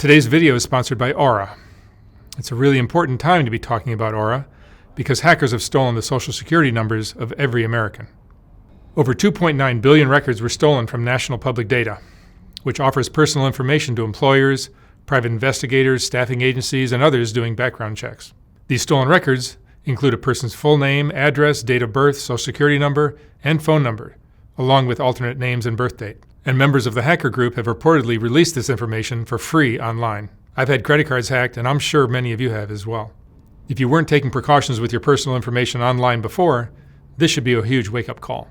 Today's video is sponsored by Aura. It's a really important time to be talking about Aura because hackers have stolen the social security numbers of every American. Over 2.9 billion records were stolen from national public data, which offers personal information to employers, private investigators, staffing agencies, and others doing background checks. These stolen records include a person's full name, address, date of birth, social security number, and phone number, along with alternate names and birth date. And members of the hacker group have reportedly released this information for free online. I've had credit cards hacked, and I'm sure many of you have as well. If you weren't taking precautions with your personal information online before, this should be a huge wake-up call.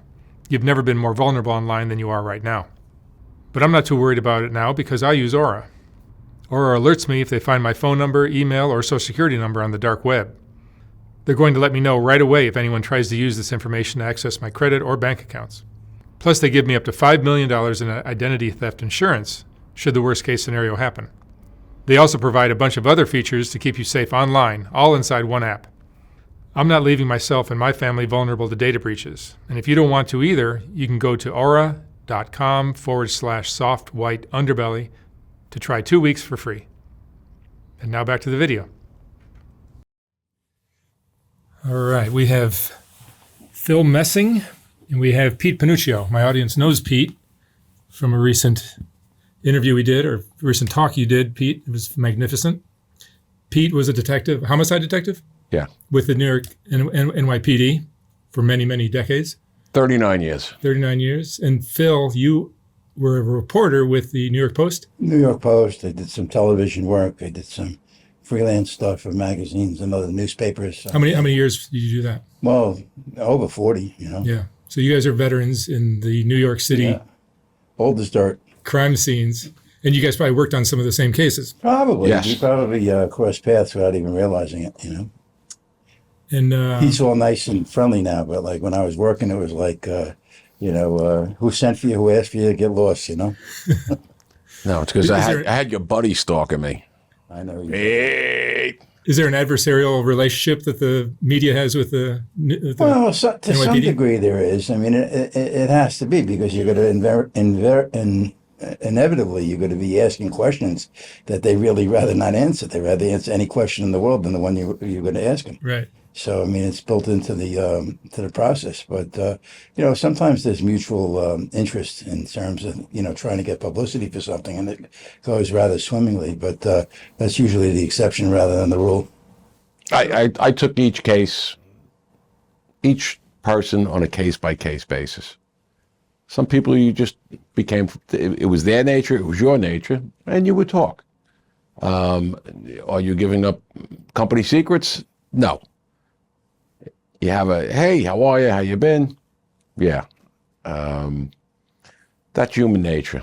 You've never been more vulnerable online than you are right now. But I'm not too worried about it now because I use Aura. Aura alerts me if they find my phone number, email, or social security number on the dark web. They're going to let me know right away if anyone tries to use this information to access my credit or bank accounts. Plus, they give me up to $5 million in identity theft insurance should the worst-case scenario happen. They also provide a bunch of other features to keep you safe online, all inside one app. I'm not leaving myself and my family vulnerable to data breaches. And if you don't want to either, you can go to aura.com/soft white underbelly to try 2 weeks for free. And now back to the video. All right, we have Phil Messing and we have Pete Panuccio. My audience knows Pete from a recent interview we did, or recent talk you did, Pete. It was magnificent. Pete was a detective, homicide detective? Yeah. With the New York NYPD for many, many decades. 39 years. 39 years. And Phil, you were a reporter with the New York Post? New York Post. I did some television work. I did some freelance stuff for magazines and other newspapers. How many years did you do that? Well, over 40, you know. Yeah. So you guys are veterans in the New York City old as dirt crime scenes. And you guys probably worked on some of the same cases. Probably. Yes. We probably crossed paths without even realizing it, you know. And he's all nice and friendly now, but like when I was working, it was like, who sent for you, who asked for you to get lost, you know? No, it's because I had your buddy stalking me. I know. Hey. Is there an adversarial relationship that the media has with the well, to some NYPD? degree there is. I mean, it has to be because you're going to inevitably you're going to be asking questions that they really rather not answer. They rather answer any question in the world than the one you're going to ask them. Right. So I mean, it's built into the process. But sometimes there's mutual interest in terms of trying to get publicity for something, and it goes rather swimmingly. But that's usually the exception rather than the rule. I took each person on a case-by-case basis. Some people you just became, it was their nature, it was your nature, and you would talk. Are you giving up company secrets? No. You have hey, how are you? How you been? Yeah. That's human nature,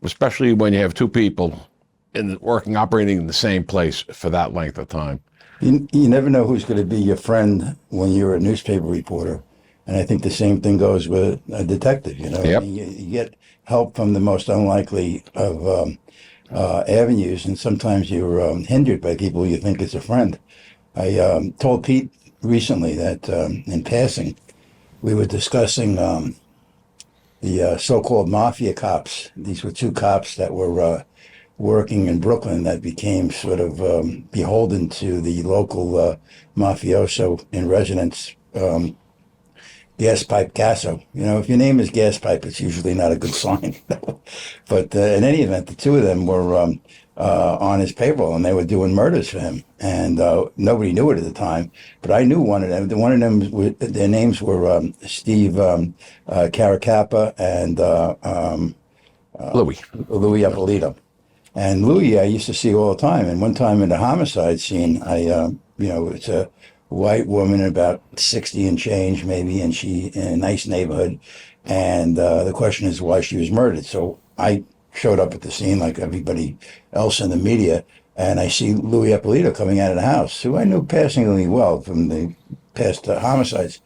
especially when you have two people operating in the same place for that length of time. You never know who's going to be your friend when you're a newspaper reporter. And I think the same thing goes with a detective, Yep. I mean, you get help from the most unlikely of avenues, and sometimes you're hindered by people you think is a friend. I told Pete recently that in passing, we were discussing the so-called Mafia cops. These were two cops that were working in Brooklyn that became sort of beholden to the local mafioso in residence, Gas Pipe Gasso. If your name is Gas Pipe, it's usually not a good sign. But in any event, the two of them were on his payroll, and they were doing murders for him. And nobody knew it at the time, but I knew one of them. One of them, their names were Steve Caracappa and Louis Apolito. And Louis I used to see all the time. And one time in the homicide scene, it's a white woman about 60 and change maybe, and she in a nice neighborhood. And the question is why she was murdered. So I showed up at the scene like everybody else in the media, and I see Louis Apolito coming out of the house, who I knew passingly well from the past homicides.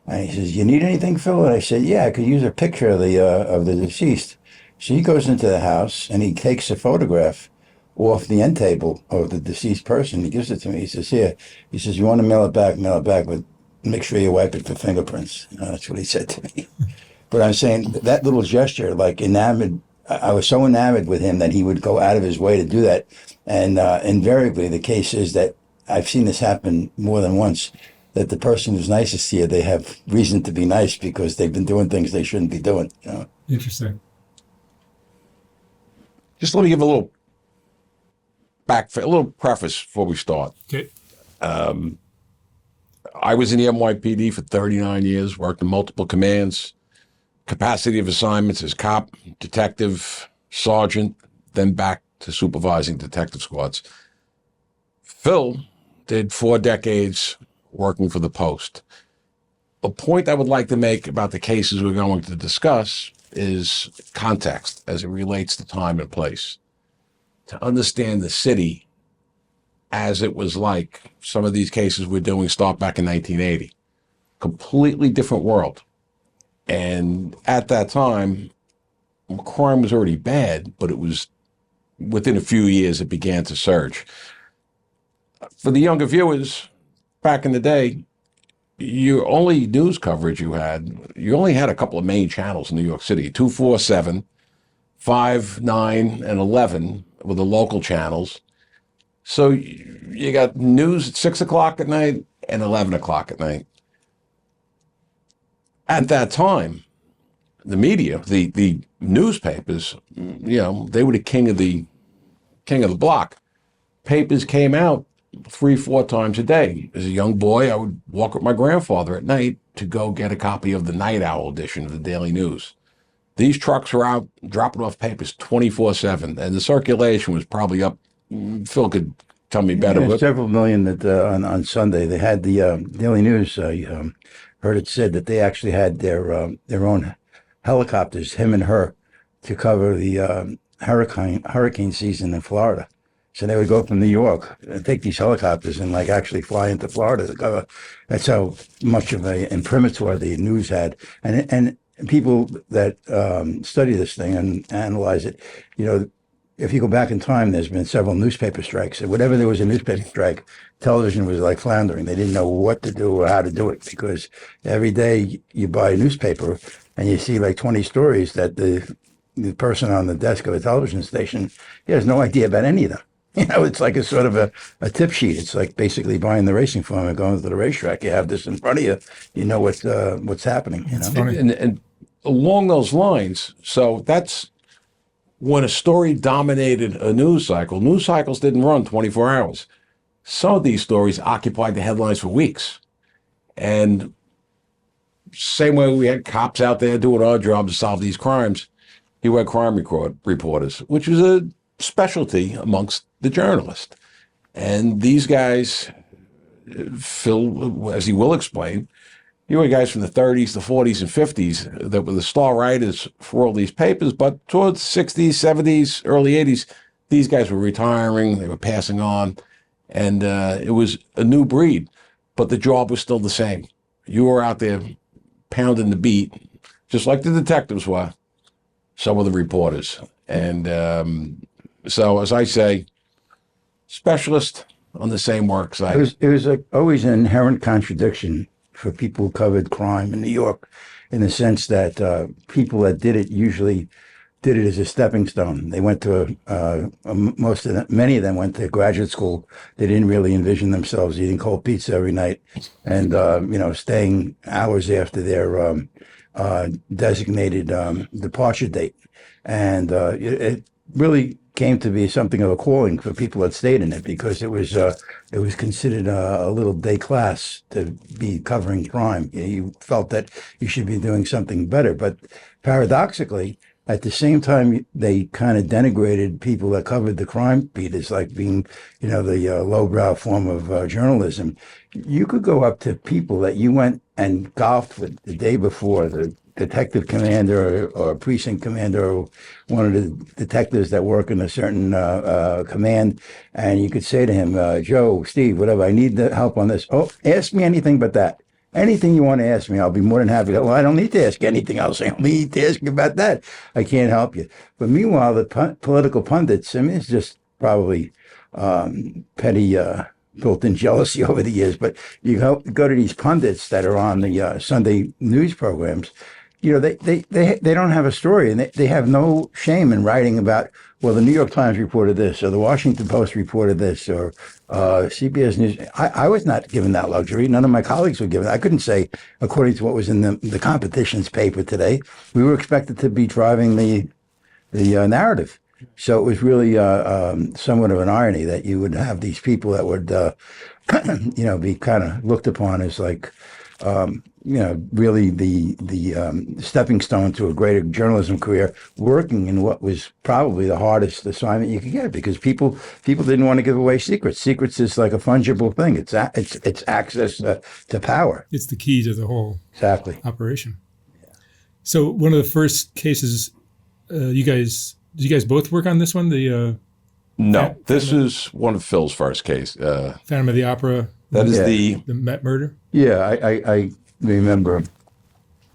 And he says, "You need anything, Phil?" And I said, "Yeah, I could use a picture of the deceased." So he goes into the house and he takes a photograph off the end table of the deceased person. He gives it to me. He says, "Here." He says, "You want to mail it back, but make sure you wipe it for fingerprints." That's what he said to me. But I'm saying that little gesture, like, enamored I was so enamored with him that he would go out of his way to do that. And invariably, the case is that I've seen this happen more than once, that the person who's nicest to you, they have reason to be nice because they've been doing things they shouldn't be doing. You know? Interesting. Just let me give a little a little preface before we start. Okay. I was in the NYPD for 39 years, worked in multiple commands, capacity of assignments as cop, detective, sergeant, then back to supervising detective squads. Phil did 4 decades working for the Post. A point I would like to make about the cases we're going to discuss is context as it relates to time and place. To understand the city as it was like, some of these cases we're doing start back in 1980. Completely different world. And at that time, crime was already bad, but it was within a few years it began to surge. For the younger viewers, back in the day, your only news coverage you only had a couple of main channels in New York City, 247, 5, 9, and 11 were the local channels. So you got news at 6 o'clock at night and 11 o'clock at night. At that time, the media, the newspapers, they were the king of the block. Papers came out 3-4 times a day. As a young boy, I would walk with my grandfather at night to go get a copy of the Night Owl edition of the Daily News. These trucks were out dropping off papers 24/7, and the circulation was probably up. Phil could tell me better. Yeah, several million that on Sunday. They had the Daily News. I heard it said that they actually had their own helicopters, him and her, to cover the hurricane season in Florida. So they would go from New York and take these helicopters and actually fly into Florida to cover. That's how much of a imprimatur the news had. And people that study this thing and analyze it, if you go back in time, there's been several newspaper strikes. And whenever there was a newspaper strike, television was like floundering. They didn't know what to do or how to do it, because every day you buy a newspaper and you see 20 stories that the person on the desk of a television station, he has no idea about any of them. It's like a sort of a tip sheet. It's like basically buying the racing form and going to the racetrack. You have this in front of you. You know what's happening. And along those lines, so that's when a story dominated a news cycle. News cycles didn't run 24 hours. Some of these stories occupied the headlines for weeks. And same way we had cops out there doing our job to solve these crimes, you had crime reporters, which was a specialty amongst the journalists. And these guys, Phil, as he will explain, you had guys from the 30s, the 40s, and 50s that were the star writers for all these papers, but towards 60s, 70s, early 80s, these guys were retiring, they were passing on, and it was a new breed, but the job was still the same. You were out there pounding the beat, just like the detectives were, some of the reporters. And so, as I say, specialist on the same work site. It was always an inherent contradiction for people who covered crime in New York, in the sense that people that did it usually did it as a stepping stone. They went to many of them went to graduate school. They didn't really envision themselves eating cold pizza every night, and staying hours after their designated departure date. And it really came to be something of a calling for people that stayed in it, because it was considered a little day class to be covering crime. You felt that you should be doing something better. But paradoxically, at the same time, they kind of denigrated people that covered the crime beat as like being, the lowbrow form of journalism. You could go up to people that you went and golfed with the day before, the detective commander or precinct commander, or one of the detectives that work in a certain command, and you could say to him, Joe, Steve, whatever, I need the help on this. Oh, ask me anything but that. Anything you want to ask me, I'll be more than happy to. Well, I don't need to ask anything else. I only need to ask you about that. I can't help you. But meanwhile, the political pundits, it's just probably petty built-in jealousy over the years. But you go to these pundits that are on the Sunday news programs, they don't have a story, and they have no shame in writing about, well, the New York Times reported this, or the Washington Post reported this, or CBS News. I was not given that luxury. None of my colleagues were given. I couldn't say, according to what was in the competition's paper today, we were expected to be driving the narrative. So it was really somewhat of an irony that you would have these people that would, be kind of looked upon as like, really the stepping stone to a greater journalism career, working in what was probably the hardest assignment you could get, because people didn't want to give away secrets. Secrets is like a fungible thing. It's access to power. It's the key to the whole operation. Yeah. So one of the first cases, did you guys both work on this one? No, this is one of Phil's first case. Phantom of the Opera. That is the Met murder. Yeah, I remember it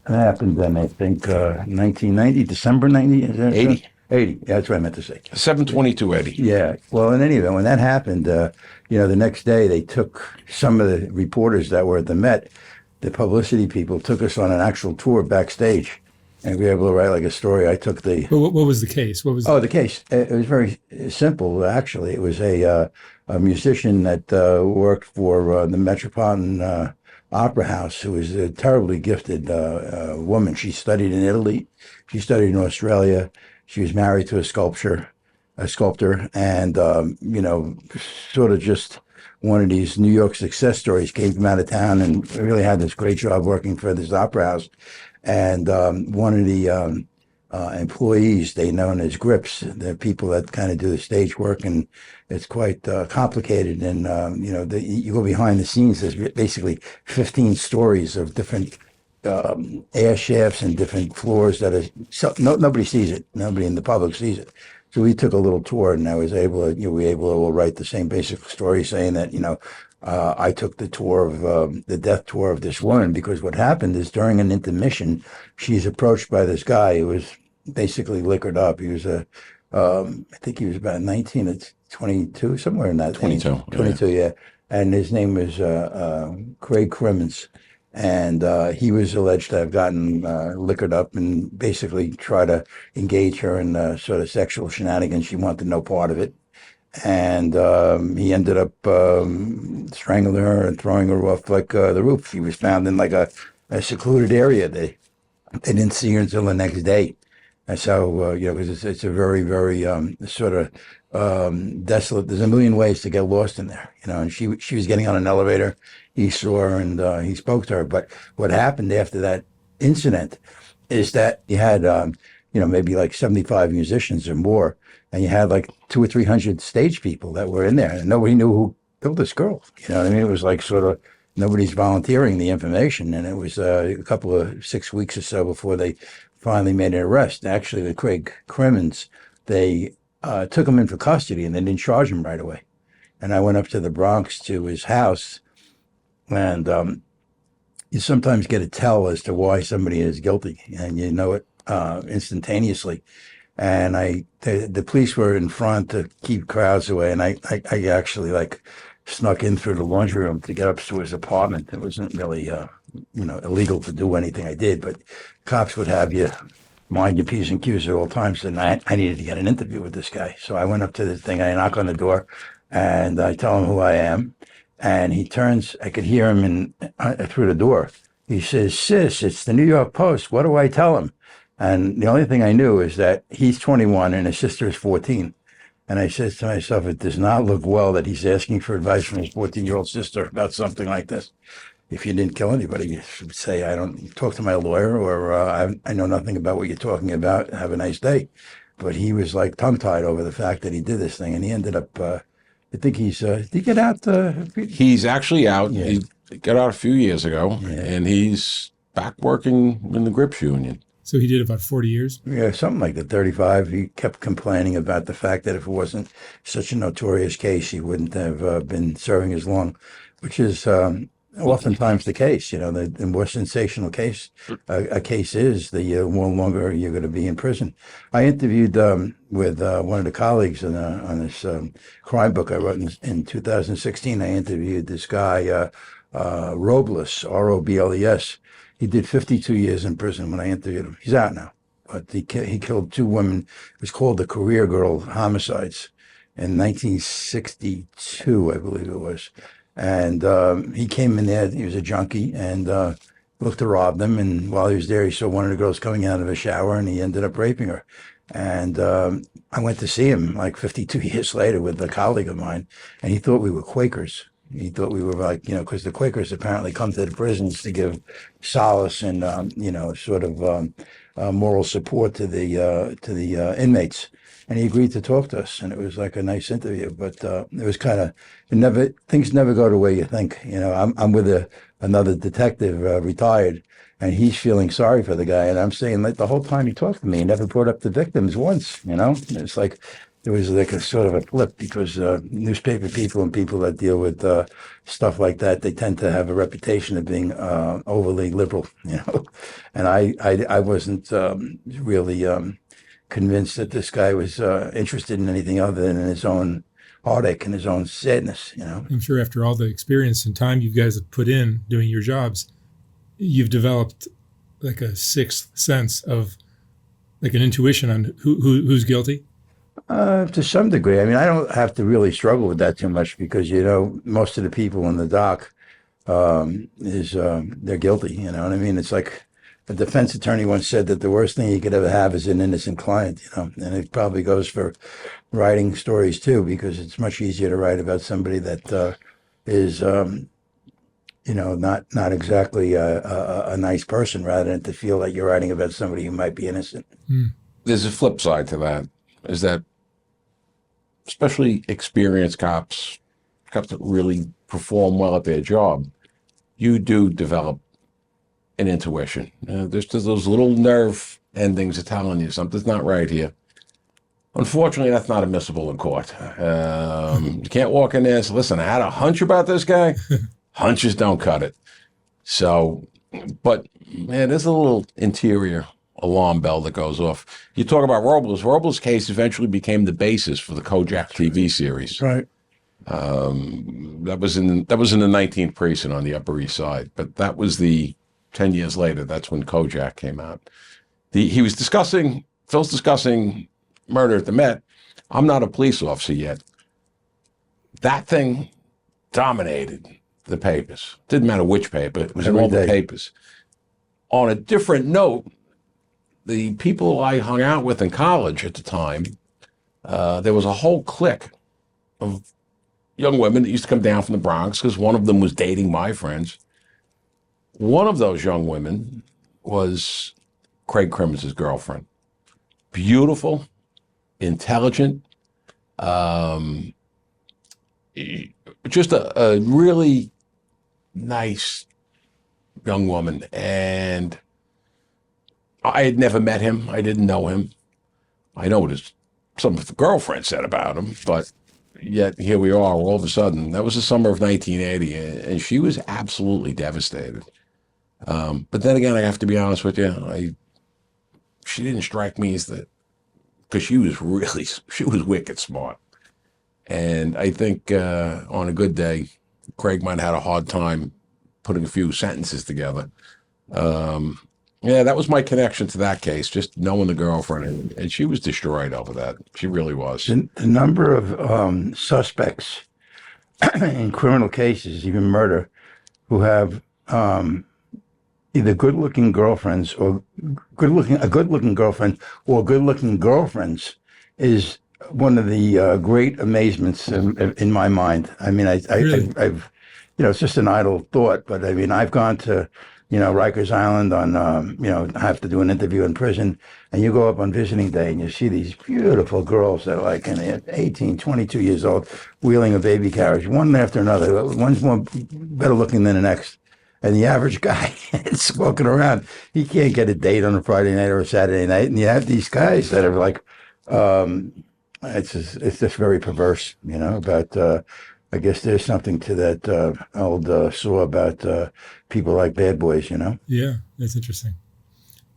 happened then, I think, 1990, December 90? Is that 80. 80, yeah, that's what I meant to say. 7/22/80. Yeah, well, in any event, when that happened, the next day they took some of the reporters that were at the Met, the publicity people, took us on an actual tour backstage. And we were able to write like a story. I took the... But what was the case? The case. It was very simple, actually. It was a musician that worked for the Metropolitan Opera House, who was a terribly gifted woman. She studied in Italy. She studied in Australia. She was married to a sculptor, and, sort of just one of these New York success stories, came from out of town and really had this great job working for this opera house. And one of the employees, they known as grips, the people that kind of do the stage work, and it's quite complicated. And you go behind the scenes. There's basically 15 stories of different air shafts and different floors that are nobody sees it. Nobody in the public sees it. So we took a little tour, and I was able to we were able to write the same basic story, saying that I took the tour of the death tour of this woman, because what happened is during an intermission, she's approached by this guy who was basically liquored up. He was I think he was about 19 or 22, somewhere in that 22. 22, yeah. And his name was Craig Crimmins. And he was alleged to have gotten liquored up and basically try to engage her in sort of sexual shenanigans. She wanted no part of it. And he ended up strangling her and throwing her off like the roof. She was found in like a secluded area. They didn't see her until the next day. That's how, because it's a very, very sort of desolate. There's a million ways to get lost in there, and she was getting on an elevator. He saw her and he spoke to her. But what happened after that incident is that you had, maybe like 75 musicians or more, and you had like 200 or 300 stage people that were in there, and nobody knew who killed this girl. You know what I mean? It was like sort of nobody's volunteering the information, and it was a couple of 6 weeks or so before they finally made an arrest. Actually, with Craig Crimmins, they took him in for custody, and they didn't charge him right away. And I went up to the Bronx to his house, and you sometimes get a tell as to why somebody is guilty, and you know it instantaneously. And the police were in front to keep crowds away, and I actually like snuck in through the laundry room to get up to his apartment. It wasn't really illegal to do anything I did, but cops would have you mind your P's and Q's at all times. And I needed to get an interview with this guy, so I went up to this thing. I knock on the door, and I tell him who I am, and he turns. I could hear him through the door. He says, "Sis, it's the New York Post. What do I tell him?" And the only thing I knew is that he's 21 and his sister is 14. And I said to myself, it does not look well that he's asking for advice from his 14-year-old sister about something like this. If you didn't kill anybody, you should say, I don't talk to my lawyer, or I know nothing about what you're talking about. Have a nice day. But he was like tongue-tied over the fact that he did this thing. And he ended up, I think he's, did he get out? He's actually out. Yeah. He got out a few years ago, and he's back working in the Grips Union. So he did about 40 years? Yeah, something like that, 35. He kept complaining about the fact that if it wasn't such a notorious case, he wouldn't have been serving as long, which is oftentimes the case. The more sensational case a case is, the more longer you're going to be in prison. I interviewed with one of the colleagues on this crime book I wrote in 2016. I interviewed this guy, Robles, Robles. He did 52 years in prison when I interviewed him. He's out now, but he killed 2 women. It was called the Career Girl homicides in 1962, I believe it was. And he came in there. He was a junkie and looked to rob them. And while he was there, he saw one of the girls coming out of a shower, and he ended up raping her. And I went to see him like 52 years later with a colleague of mine, and he thought we were Quakers. He thought we were like, because the Quakers apparently come to the prisons to give solace and, sort of moral support to the inmates. And he agreed to talk to us, and it was like a nice interview. But it was kind of, things never go the way you think. I'm with another detective, retired, and he's feeling sorry for the guy. And I'm saying, like, the whole time he talked to me, he never brought up the victims once, It's like, there was like a sort of a flip because newspaper people and people that deal with stuff like that, they tend to have a reputation of being overly liberal, And I wasn't really convinced that this guy was interested in anything other than his own heartache and his own sadness, I'm sure after all the experience and time you guys have put in doing your jobs, you've developed like a sixth sense of like an intuition on who's guilty. To some degree. I mean, I don't have to really struggle with that too much because, most of the people in the dock they're guilty. You know what I mean? It's like a defense attorney once said that the worst thing you could ever have is an innocent client, and it probably goes for writing stories too, because it's much easier to write about somebody that is, not exactly a nice person rather than to feel like you're writing about somebody who might be innocent. There's a flip side to that, is that especially experienced cops that really perform well at their job, you do develop an intuition. There's just those little nerve endings are telling you something's not right here. Unfortunately, that's not admissible in court. You can't walk in there and say, listen, I had a hunch about this guy. Hunches don't cut it. So, but man, there's a little interior alarm bell that goes off. You talk about Robles. Robles' case eventually became the basis for the Kojak TV series. Right. That was in the 19th precinct on the Upper East Side. But that was 10 years later. That's when Kojak came out. Phil's discussing murder at the Met. I'm not a police officer yet. That thing dominated the papers. Didn't matter which paper. It was in all the papers. On a different note, the people I hung out with in college at the time, there was a whole clique of young women that used to come down from the Bronx because one of them was dating my friends. One of those young women was Craig Crimmins' girlfriend. Beautiful, intelligent, just a really nice young woman. And I had never met him. I didn't know him. I know what some of the girlfriend said about him, but yet here we are all of a sudden. That was the summer of 1980, and she was absolutely devastated. But then again, I have to be honest with you, she didn't strike me as because she was wicked smart. And I think on a good day, Craig might have had a hard time putting a few sentences together. Yeah, that was my connection to that case, just knowing the girlfriend. And she was destroyed over that. She really was. The number of suspects in criminal cases, even murder, who have either good-looking girlfriends or a good-looking girlfriend or good-looking girlfriends is one of the great amazements in my mind. I mean, Really? I've it's just an idle thought, but I mean, I've gone to, Rikers Island on, I have to do an interview in prison, and you go up on visiting day and you see these beautiful girls that are like 18, 22 years old, wheeling a baby carriage, one after another. One's better looking than the next. And the average guy is walking around. He can't get a date on a Friday night or a Saturday night. And you have these guys that are like, it's just very perverse, about, I guess there's something to that old saw about people like bad boys, Yeah, that's interesting.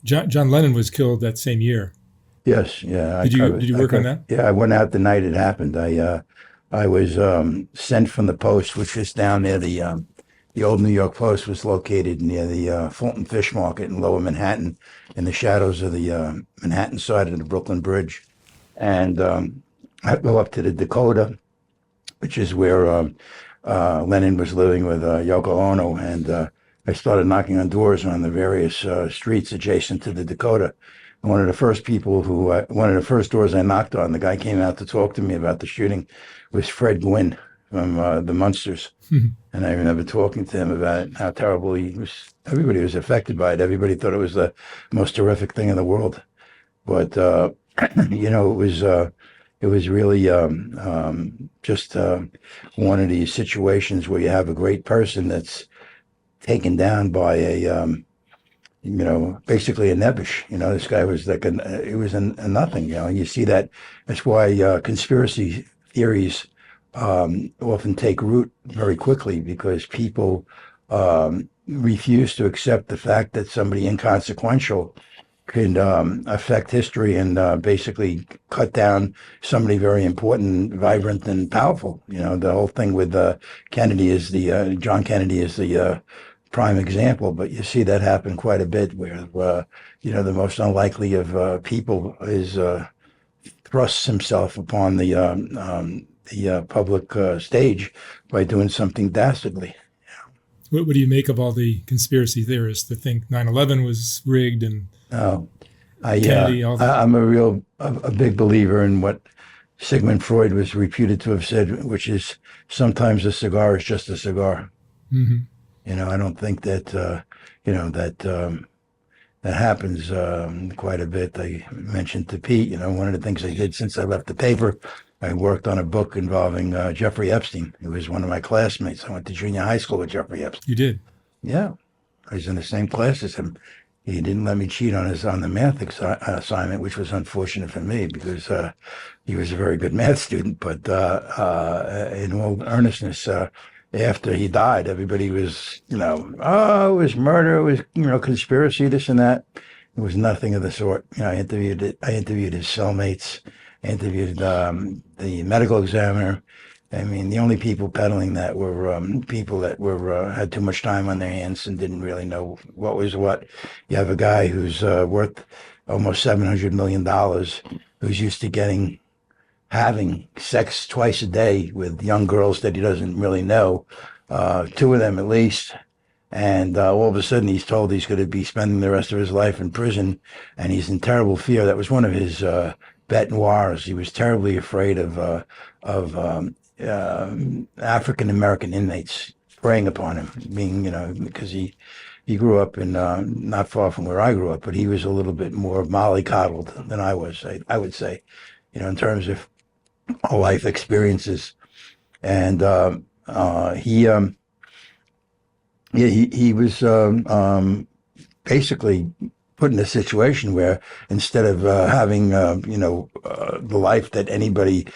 John Lennon was killed that same year. Yes, yeah. Did you work on that? Yeah, I went out the night it happened. I was sent from the post, which is down near the the old New York Post was located near the Fulton Fish Market in Lower Manhattan, in the shadows of the Manhattan side of the Brooklyn Bridge. And I go up to the Dakota, which is where Lennon was living with Yoko Ono, and I started knocking on doors on the various streets adjacent to the Dakota. And one of the first doors I knocked on, the guy came out to talk to me about the shooting, was Fred Gwynn from the Munsters. And I remember talking to him about how terrible he was. Everybody was affected by it. Everybody thought it was the most terrific thing in the world. But, it was really just one of these situations where you have a great person that's taken down by basically a nebbish. This guy was like he was a nothing. You see that. That's why conspiracy theories often take root very quickly, because people refuse to accept the fact that somebody inconsequential could affect history and basically cut down somebody very important, vibrant, and powerful. The whole thing with Kennedy is John Kennedy is the prime example, but you see that happen quite a bit where, the most unlikely of people is thrusts himself upon the public stage by doing something dastardly. What do you make of all the conspiracy theorists that think 9/11 was rigged and Kennedy? I'm a big believer in what Sigmund Freud was reputed to have said, which is sometimes a cigar is just a cigar. Mm-hmm. I don't think that that happens quite a bit. I mentioned to Pete, one of the things I did since I left the paper, I worked on a book involving Jeffrey Epstein, who was one of my classmates. I went to junior high school with Jeffrey Epstein. You did? Yeah. I was in the same class as him. He didn't let me cheat on the math assignment, which was unfortunate for me because he was a very good math student. But in all earnestness, after he died, everybody was, it was murder, it was, conspiracy, this and that. It was nothing of the sort. I interviewed his cellmates. I interviewed the medical examiner. I mean, the only people peddling that were people that had too much time on their hands and didn't really know what was what. You have a guy who's worth almost $700 million, who's used to having sex twice a day with young girls that he doesn't really know, two of them at least. And all of a sudden he's told he's going to be spending the rest of his life in prison, and he's in terrible fear. That was one of his bête noirs. He was terribly afraid of African-American inmates preying upon him, being, because he grew up in not far from where I grew up, but he was a little bit more mollycoddled than I was, I would say, in terms of life experiences. And he was basically put in a situation where instead of having, the life that anybody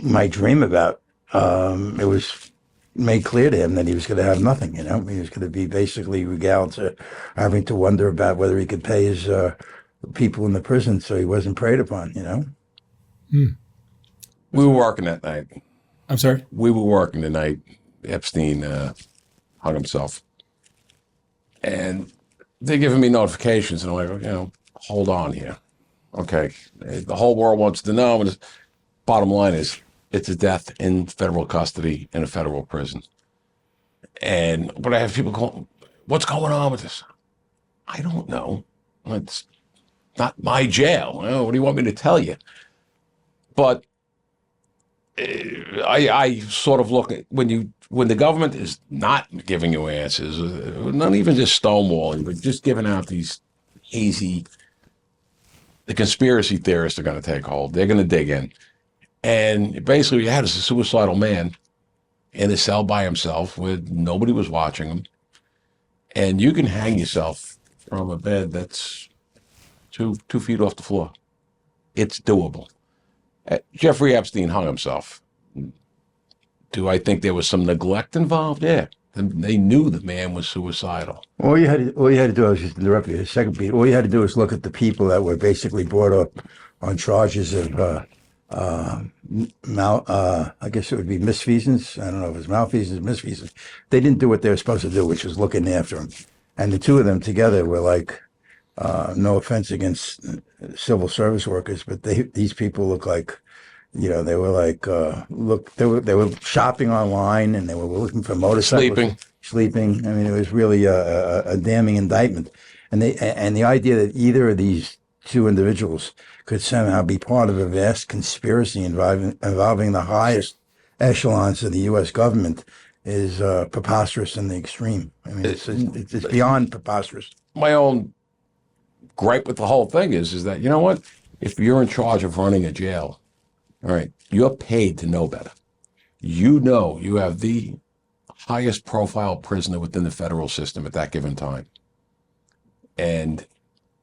might dream about, it was made clear to him that he was going to have nothing. He was going to be basically regaled to having to wonder about whether he could pay his people in the prison so he wasn't preyed upon. We were working that night. I'm sorry? We were working the night Epstein hung himself. And they're giving me notifications, and I'm like, hold on here. Okay, the whole world wants to know. And bottom line is, it's a death in federal custody in a federal prison. But I have people calling, what's going on with this? I don't know. It's not my jail. What do you want me to tell you? But I sort of look at when the government is not giving you answers, not even just stonewalling, but just giving out these hazy, the conspiracy theorists are going to take hold. They're going to dig in. And basically you had a suicidal man in a cell by himself where nobody was watching him. And you can hang yourself from a bed that's 2 feet off the floor. It's doable. Jeffrey Epstein hung himself. Do I think there was some neglect involved? Yeah. They knew the man was suicidal. All you had to do, I was just interrupting you all you had to do was look at the people that were basically brought up on charges of I guess it would be misfeasance. I don't know if it's malfeasance, misfeasance. They didn't do what they were supposed to do, which was looking after him. And the two of them together were like, no offense against civil service workers, but these people look like, they were like, they were shopping online and they were looking for motorcycles. Sleeping. I mean, it was really a damning indictment. And the idea that either of these two individuals could somehow be part of a vast conspiracy involving the highest echelons of the U.S. government is preposterous in the extreme. I mean, it's beyond preposterous. My own gripe with the whole thing is that, you know what? If you're in charge of running a jail, all right, you're paid to know better. You know you have the highest profile prisoner within the federal system at that given time. And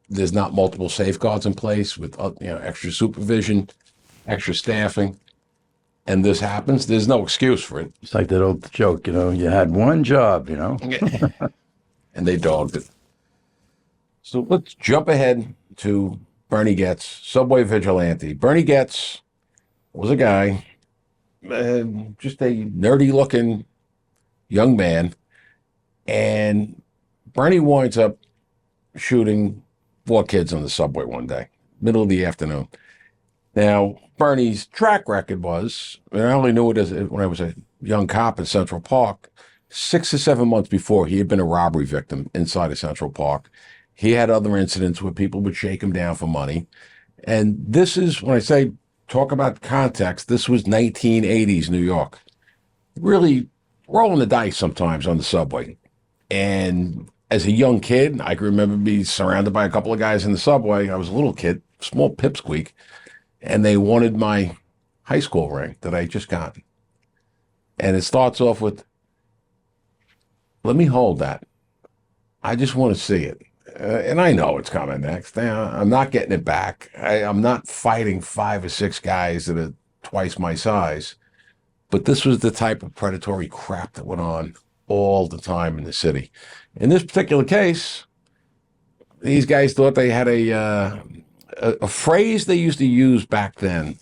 there's not multiple safeguards in place with extra supervision, extra staffing, and this happens. There's no excuse for it. It's like that old joke, you had one job, and they dogged it. So let's jump ahead to Bernie Goetz, Subway vigilante. Bernie Goetz was a guy, just a nerdy-looking young man, and Bernie winds up shooting 4 kids on the subway one day, middle of the afternoon. Now, Bernie's track record was, and I only knew it when I was a young cop in Central Park, 6 or 7 months before, he had been a robbery victim inside of Central Park. He had other incidents where people would shake him down for money. And this is, when I say talk about context, this was 1980s New York. Really rolling the dice sometimes on the subway. And as a young kid, I can remember being surrounded by a couple of guys in the subway. I was a little kid, small pipsqueak, and they wanted my high school ring that I just got. And it starts off with, let me hold that. I just want to see it. And I know it's coming next. I'm not getting it back. I'm not fighting 5 or 6 guys that are twice my size. But this was the type of predatory crap that went on all the time in the city. In this particular case, these guys thought they had a phrase they used to use back then,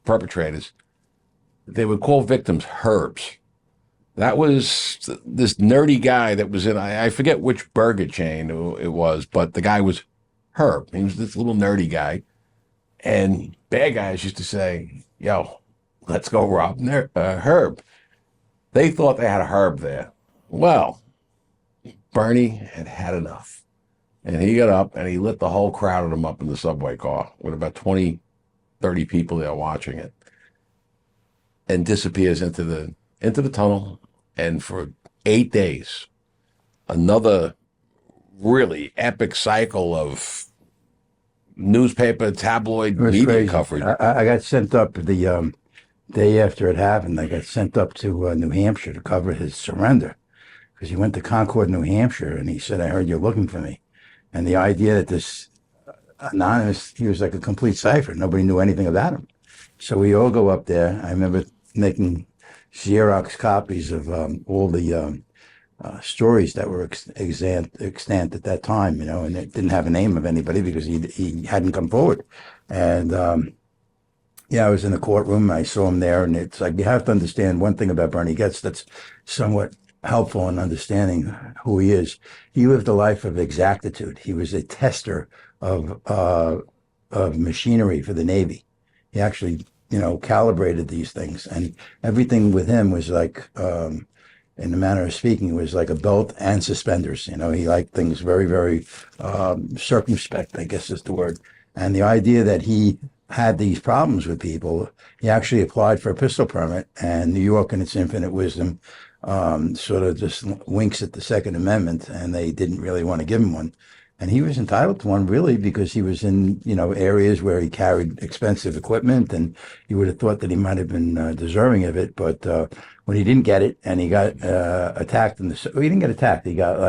perpetrators. They would call victims herbs. That was this nerdy guy that was in, I forget which burger chain it was, but the guy was Herb. He was this little nerdy guy. And bad guys used to say, yo, let's go rob Herb. They thought they had a Herb there. Well, Bernie had had enough. And he got up and he lit the whole crowd of them up in the subway car with about 20, 30 people there watching it, and disappears into the tunnel. And for 8 days, another really epic cycle of newspaper, tabloid media crazy coverage. I got sent up the day after it happened. I got sent up to New Hampshire to cover his surrender because he went to Concord, New Hampshire, and he said, I heard you're looking for me. And the idea that this anonymous, he was like a complete cipher. Nobody knew anything about him. So we all go up there. I remember making Xerox copies of all the stories that were extant at that time, and it didn't have a name of anybody because he hadn't come forward. And I was in the courtroom. I saw him there, and it's like you have to understand one thing about Bernie Goetz that's somewhat helpful in understanding who he is. He lived a life of exactitude. He was a tester of machinery for the Navy. He actually calibrated these things, and everything with him was like, in the manner of speaking, was like a belt and suspenders. He liked things very, very circumspect, I guess is the word. And the idea that he had these problems with people, he actually applied for a pistol permit, and New York, in its infinite wisdom, sort of just winks at the Second Amendment, and they didn't really want to give him one. And he was entitled to one, really, because he was in, areas where he carried expensive equipment, and you would have thought that he might have been deserving of it. But when he didn't get it, and he got attacked he didn't get attacked. He got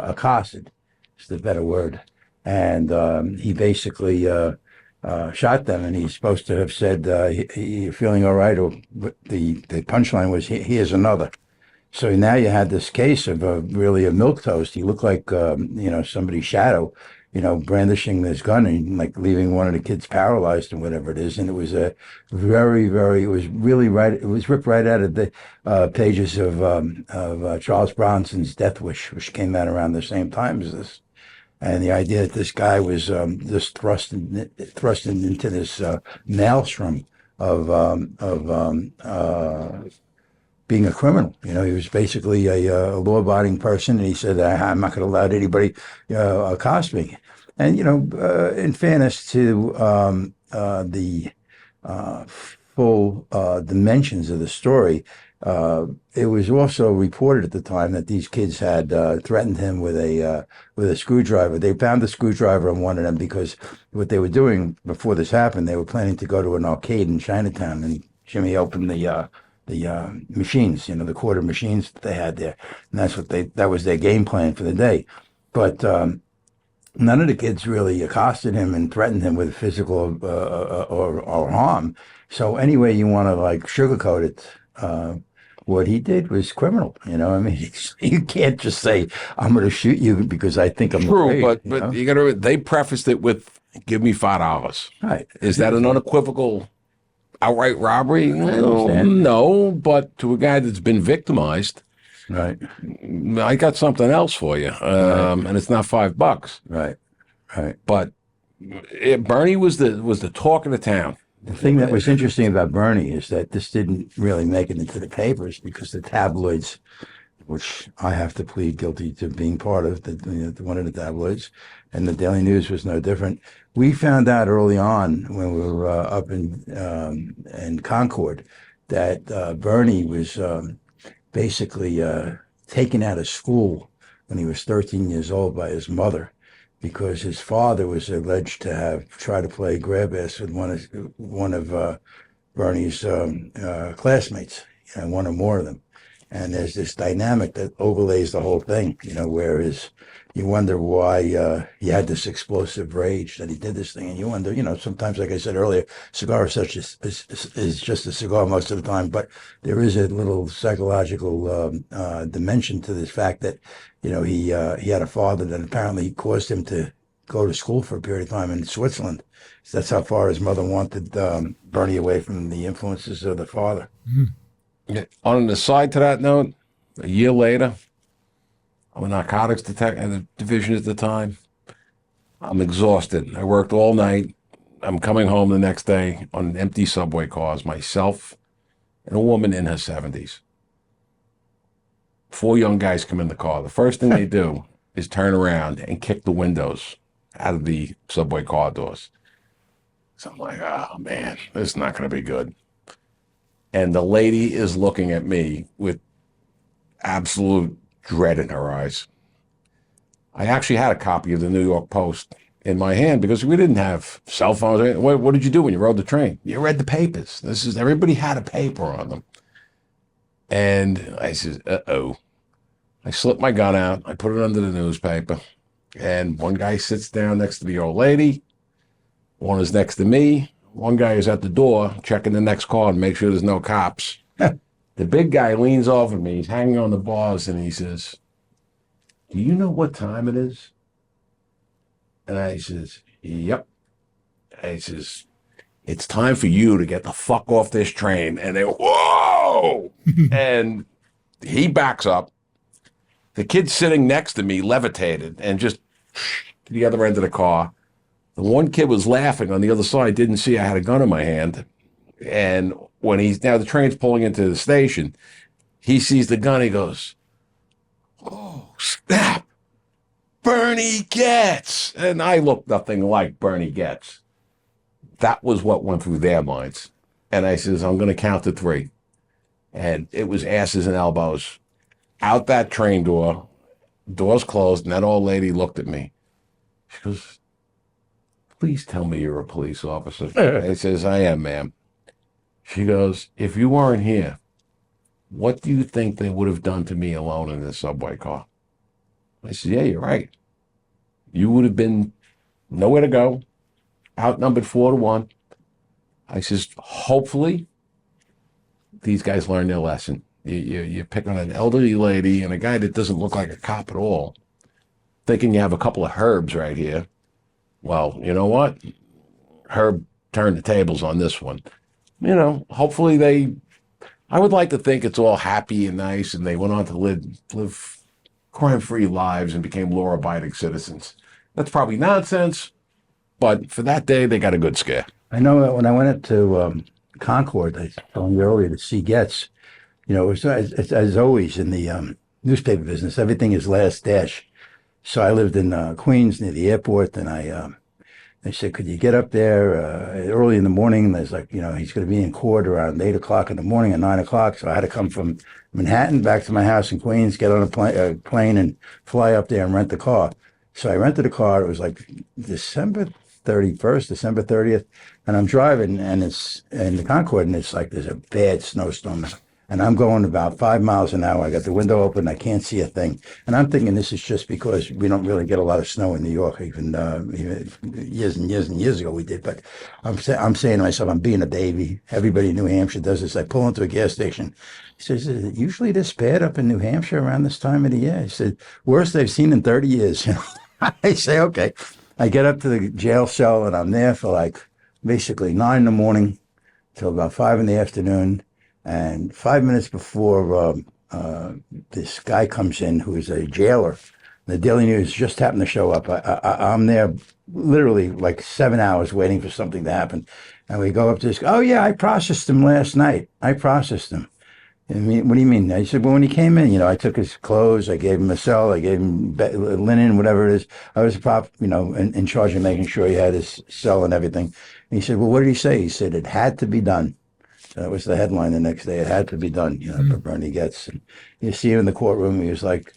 accosted, is the better word. And he basically shot them, and he's supposed to have said, "You're feeling all right?" Or the punchline was, "Here's another." So now you had this case of really a milquetoast. He looked like, somebody's shadow. brandishing this gun and like leaving one of the kids paralyzed and whatever it is. And it was a it was really right. It was ripped right out of the pages of Charles Bronson's Death Wish, which came out around the same time as this. And the idea that this guy was just thrust into this maelstrom of being a criminal. He was basically a law-abiding person, and he said, "I'm not going to allow anybody accost me." And in fairness to the full dimensions of the story, it was also reported at the time that these kids had threatened him with a screwdriver. They found the screwdriver on one of them because what they were doing before this happened, they were planning to go to an arcade in Chinatown, and Jimmy opened the machines, the quarter machines that they had there, and that was their game plan for the day. But none of the kids really accosted him and threatened him with physical or harm. So any way you want to like sugarcoat it, what he did was criminal. I mean, you can't just say, "I'm going to shoot you because I think I'm true." afraid, But you got to. They prefaced it with, "Give me $5." Right? Is that an unequivocal outright robbery? No, but to a guy that's been victimized, Right. I got something else for you, and it's not $5. Right. But Bernie was the talk of the town. The thing that was interesting about Bernie is that this didn't really make it into the papers because the tabloids, which I have to plead guilty to being part of, one of the tabloids, and the Daily News was no different. We found out early on when we were up in Concord that Bernie was basically taken out of school when he was 13 years old by his mother, because his father was alleged to have tried to play grab ass with one of Bernie's classmates, one or more of them. And there's this dynamic that overlays the whole thing, where you wonder why he had this explosive rage that he did this thing. And you wonder, sometimes, like I said earlier, cigar is just a cigar most of the time, but there is a little psychological dimension to this fact that, he had a father that apparently caused him to go to school for a period of time in Switzerland. So that's how far his mother wanted Bernie away from the influences of the father. Mm-hmm. On an aside to that note, a year later, I'm a narcotics division at the time. I'm exhausted. I worked all night. I'm coming home the next day on empty subway cars, myself and a woman in her 70s. 4 young guys come in the car. The first thing they do is turn around and kick the windows out of the subway car doors. So I'm like, oh, man, this is not going to be good. And the lady is looking at me with absolute dread in her eyes. I actually had a copy of the New York Post in my hand because we didn't have cell phones. What did you do when you rode the train? You read the papers. Everybody had a paper on them. And I said, uh-oh. I slipped my gun out. I put it under the newspaper. And one guy sits down next to the old lady. One is next to me. One guy is at the door checking the next car and make sure there's no cops. The big guy leans over me. He's hanging on the bars, and he says, "Do you know what time it is?" And I says, "Yep." I says, "It's time for you to get the fuck off this train." And they, whoa! And he backs up. The kid sitting next to me levitated and just to the other end of the car. The one kid was laughing on the other side, didn't see I had a gun in my hand. And when now the train's pulling into the station, he sees the gun, he goes, "Oh, snap, Bernie Goetz." And I look nothing like Bernie Goetz. That was what went through their minds. And I says, "I'm going to count to 3. And it was asses and elbows. Out that train door, doors closed, and that old lady looked at me. She goes, "Please tell me you're a police officer." I says, "I am, ma'am." She goes, "If you weren't here, what do you think they would have done to me alone in this subway car?" I said, "Yeah, you're right. You would have been nowhere to go, outnumbered 4-1. I says, "Hopefully, these guys learn their lesson. You pick on an elderly lady and a guy that doesn't look like a cop at all, thinking you have a couple of herbs right here. Well, you know what? Herb turned the tables on this one. Hopefully I would like to think it's all happy and nice, and they went on to live crime-free lives and became law-abiding citizens. That's probably nonsense, but for that day, they got a good scare. I know when I went up to Concord, I told you earlier, to see Goetz, it's as always in the newspaper business, everything is last dash. So I lived in Queens near the airport, and they said, could you get up there early in the morning? And there's he's going to be in court around 8 o'clock in the morning or 9 o'clock. So I had to come from Manhattan back to my house in Queens, get on a plane and fly up there and rent the car. So I rented a car. It was like December 31st, December 30th. And I'm driving, and it's in the Concord, and it's like there's a bad snowstorm. And I'm going about 5 miles an hour. I got the window open. I can't see a thing. And I'm thinking this is just because we don't really get a lot of snow in New York. Even years and years and years ago we did. But I'm saying to myself, I'm being a baby. Everybody in New Hampshire does this. I pull into a gas station. He says, is it usually this bad up in New Hampshire around this time of the year? He said, worst they've seen in 30 years. I say, okay. I get up to the jail cell, and I'm there for basically 9 in the morning till about 5 in the afternoon. And 5 minutes before this guy comes in who is a jailer, the Daily News just happened to show up. I'm there literally 7 hours waiting for something to happen. And we go up to this guy. Oh, yeah, I processed him last night. I processed him. I mean, what do you mean? I said, well, when he came in, I took his clothes, I gave him a cell, I gave him linen, whatever it is. I was in charge of making sure he had his cell and everything. And he said, well, what did he say? He said, it had to be done. That was the headline the next day. It had to be done, for Bernie Goetz. And you see him in the courtroom. He was like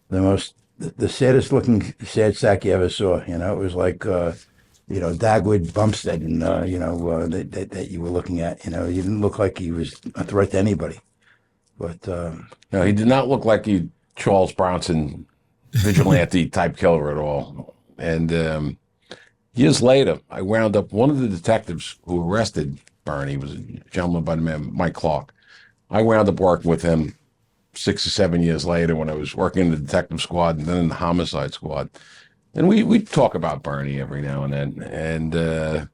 the saddest looking sad sack you ever saw. It was like, Dagwood Bumstead, and that you were looking at. He didn't look like he was a threat to anybody. But no, he did not look like a Charles Bronson vigilante type killer at all. And years later, I wound up one of the detectives who arrested Bernie was a gentleman by the name of Mike Clark. I wound up working with him 6 or 7 years later when I was working in the detective squad and then in the homicide squad. And we talk about Bernie every now and then. And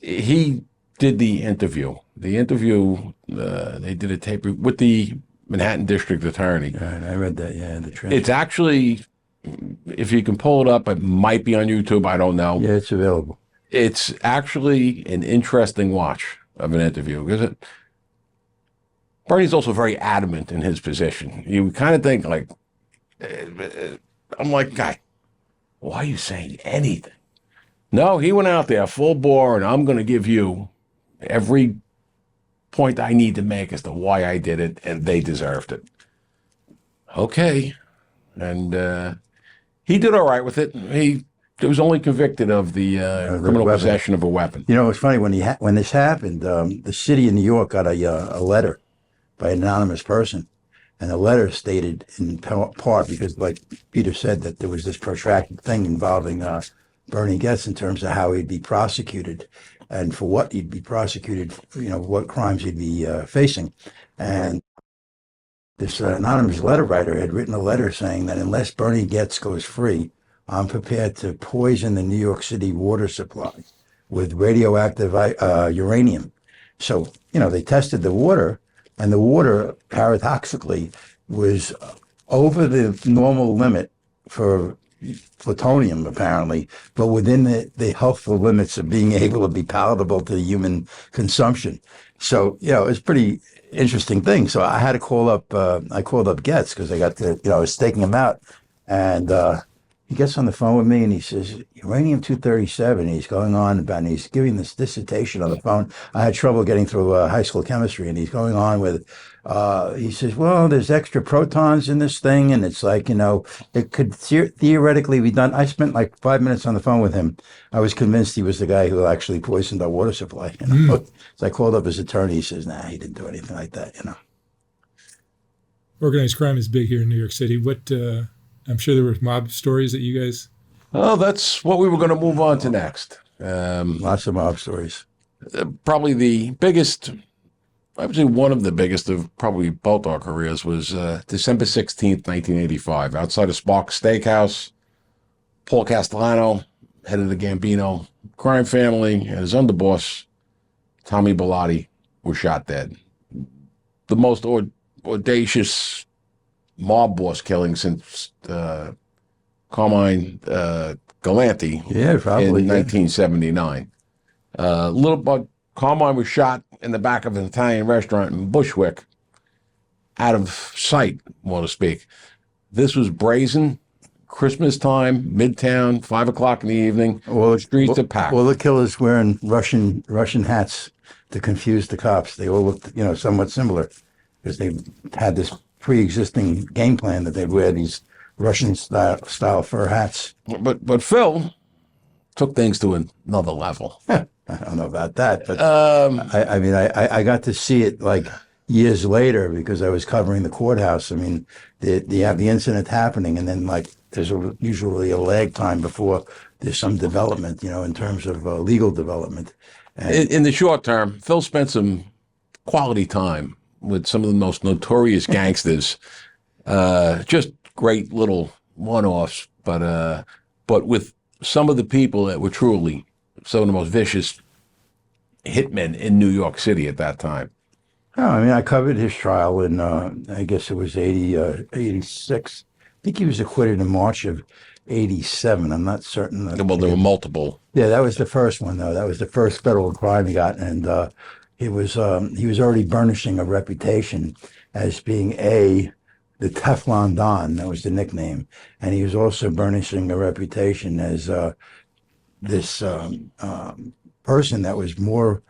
he did the interview. They did a tape with the Manhattan District Attorney. Right, I read that, yeah, the transcript. It's actually, if you can pull it up, it might be on YouTube. I don't know. Yeah, it's available. It's actually an interesting watch of an interview because Bernie's also very adamant in his position. You kind of think I'm like, guy, why are you saying anything? No, he went out there full bore, and I'm going to give you every point I need to make as to why I did it, and they deserved it. Okay. And he did all right with it. He was only convicted of the criminal possession of a weapon. It's funny, when this happened, the city of New York got a letter by an anonymous person. And the letter stated in part, because like Peter said, that there was this protracted thing involving Bernie Goetz in terms of how he'd be prosecuted and for what he'd be prosecuted, what crimes he'd be facing. And this anonymous letter writer had written a letter saying that unless Bernie Goetz goes free, I'm prepared to poison the New York City water supply with radioactive uranium. So, they tested the water, and the water, paradoxically, was over the normal limit for plutonium, apparently, but within the healthful limits of being able to be palatable to human consumption. So, it's a pretty interesting thing. So I had to call up Goetz because I got to, I was taking him out, and he gets on the phone with me and he says, uranium-237. He's going on about, and he's giving this dissertation on the phone. I had trouble getting through high school chemistry, and he's going on with, he says, well, there's extra protons in this thing, and it's like, it could theoretically be done. I spent like 5 minutes on the phone with him. I was convinced he was the guy who actually poisoned our water supply. So I called up his attorney. He says, nah, he didn't do anything like that, Organized crime is big here in New York City. What... I'm sure there were mob stories that you guys... Oh, that's what we were going to move on to next. Lots of mob stories. Probably the biggest, I would say one of the biggest of probably both our careers was December 16th, 1985, outside of Sparks Steakhouse. Paul Castellano head of the Gambino crime family, and his underboss, Tommy Bellotti, were shot dead. The most audacious mob boss killing since Carmine Galante in 1979. Carmine was shot in the back of an Italian restaurant in Bushwick, out of sight, so to speak. This was brazen, Christmas time, Midtown, 5 o'clock in the evening. Well, streets are packed. Well, the killers wearing Russian hats to confuse the cops. They all looked, somewhat similar, because they had this pre-existing game plan that they'd wear these Russian style fur hats. But Phil took things to another level. I don't know about that, but I got to see it like years later because I was covering the courthouse. I mean, you have the incident happening, and then like there's usually a lag time before there's some development, in terms of legal development. And in the short term, Phil spent some quality time with some of the most notorious gangsters. Just great little one-offs, but with some of the people that were truly some of the most vicious hitmen in New York City at that time. Oh, I mean, I covered his trial in, I guess it was 86. I think he was acquitted in March of 87. I'm not certain. Well, there were multiple. Yeah, that was the first one, though. That was the first federal crime he got. And he was already burnishing a reputation as being the Teflon Don. That was the nickname. And he was also burnishing a reputation as this person that was more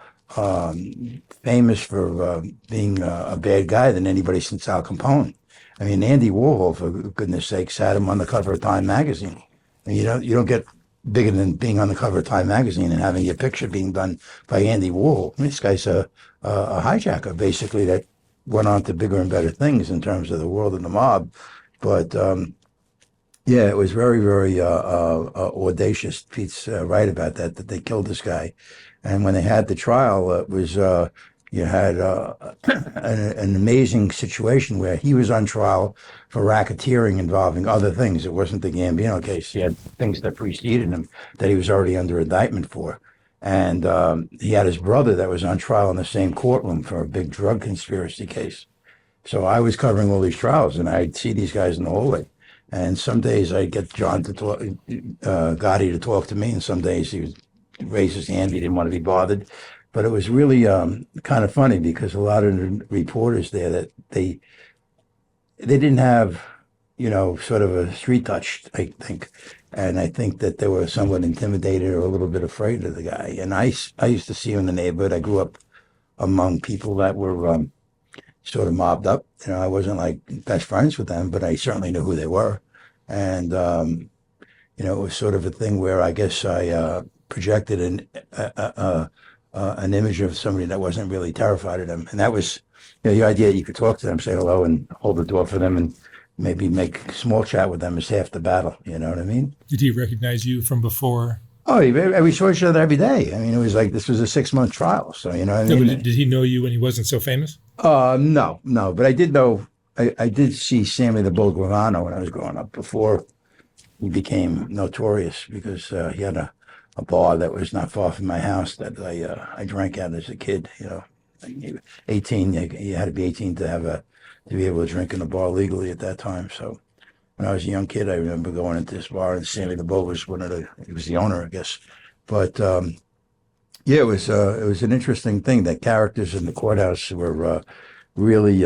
famous for being a bad guy than anybody since Al Capone. I mean, Andy Warhol, for goodness sakes, had him on the cover of Time magazine. And you don't get bigger than being on the cover of Time magazine and having your picture being done by Andy Warhol. I mean, this guy's a hijacker, basically, that went on to bigger and better things in terms of the world of the mob. But yeah, it was very, very audacious. Pete's right about that they killed this guy. And when they had the trial, it was you had an amazing situation where he was on trial for racketeering involving other things. It wasn't the Gambino case. He had things that preceded him that he was already under indictment for. And he had his brother that was on trial in the same courtroom for a big drug conspiracy case. So I was covering all these trials, and I'd see these guys in the hallway. And some days I'd get John to talk, Gotti to talk to me, and some days he would raise his hand. He didn't want to be bothered. But it was really kind of funny because a lot of the reporters there, that they didn't have, sort of a street touch, I think. And I think that they were somewhat intimidated or a little bit afraid of the guy. And I used to see him in the neighborhood. I grew up among people that were sort of mobbed up. I wasn't like best friends with them, but I certainly knew who they were. And, it was sort of a thing where I guess I projected an image of somebody that wasn't really terrified of them. And that was the idea that you could talk to them, say hello, and hold the door for them, and maybe make small chat with them is half the battle. You know what I mean? Did he recognize you from before? Oh, we saw each other every day. I mean, it was like this was a 6-month trial. So, you know what I mean? But did he know you when he wasn't so famous? No. But I did know, I did see Sammy the Bull Gravano when I was growing up before he became notorious, because he had a bar that was not far from my house that I drank at as a kid. 18, you had to be 18 to be able to drink in a bar legally at that time. So when I was a young kid, I remember going into this bar, and Sammy the Bull was he was the owner, I guess. But yeah, it was an interesting thing that characters in the courthouse were really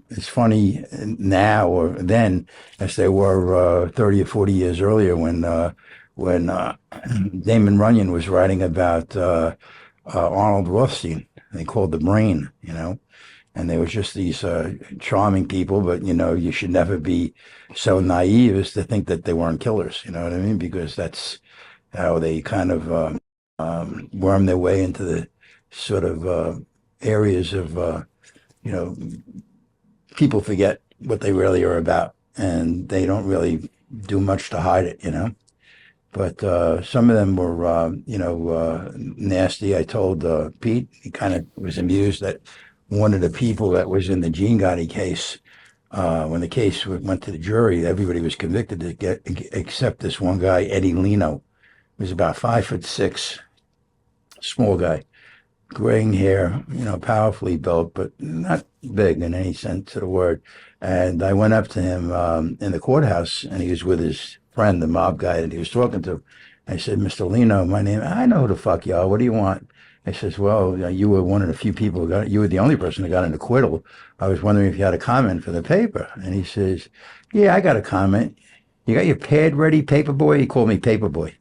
it's funny now or then as they were 30 or 40 years earlier when Damon Runyon was writing about Arnold Rothstein. They called the Brain, and they were just these charming people, but you should never be so naive as to think that they weren't killers. You know what I mean? Because that's how they kind of worm their way into the sort of areas of people forget what they really are about, and they don't really do much to hide it. But some of them were, nasty. I told Pete, he kind of was amused that one of the people that was in the Gene Gotti case, when the case went to the jury, everybody was convicted except this one guy, Eddie Leno, was about 5'6", small guy, graying hair, powerfully built, but not big in any sense of the word. And I went up to him in the courthouse, and he was with his friend, the mob guy that he was talking to. I said, "Mr. Leno, my name, I know who the fuck you are. What do you want?" I says, "Well, you were one of the few people you were the only person who got an acquittal. I was wondering if you had a comment for the paper." And he says, "Yeah, I got a comment. You got your pad ready, Paperboy?" He called me Paperboy.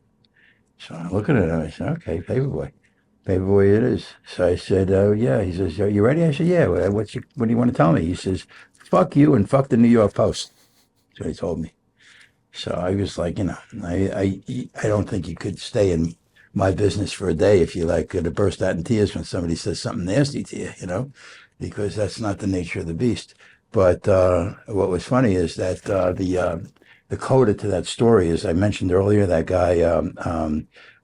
So I look at it, and I said, "Okay, Paperboy. Paperboy it is." So I said, "Oh, yeah." He says, "Are you ready?" I said, "Yeah. What do you want to tell me?" He says, "Fuck you and fuck the New York Post." That's what he told me. So I was like, I don't think you could stay in my business for a day if you could have burst out in tears when somebody says something nasty to you, because that's not the nature of the beast. But what was funny is that the coda to that story, as I mentioned earlier, that guy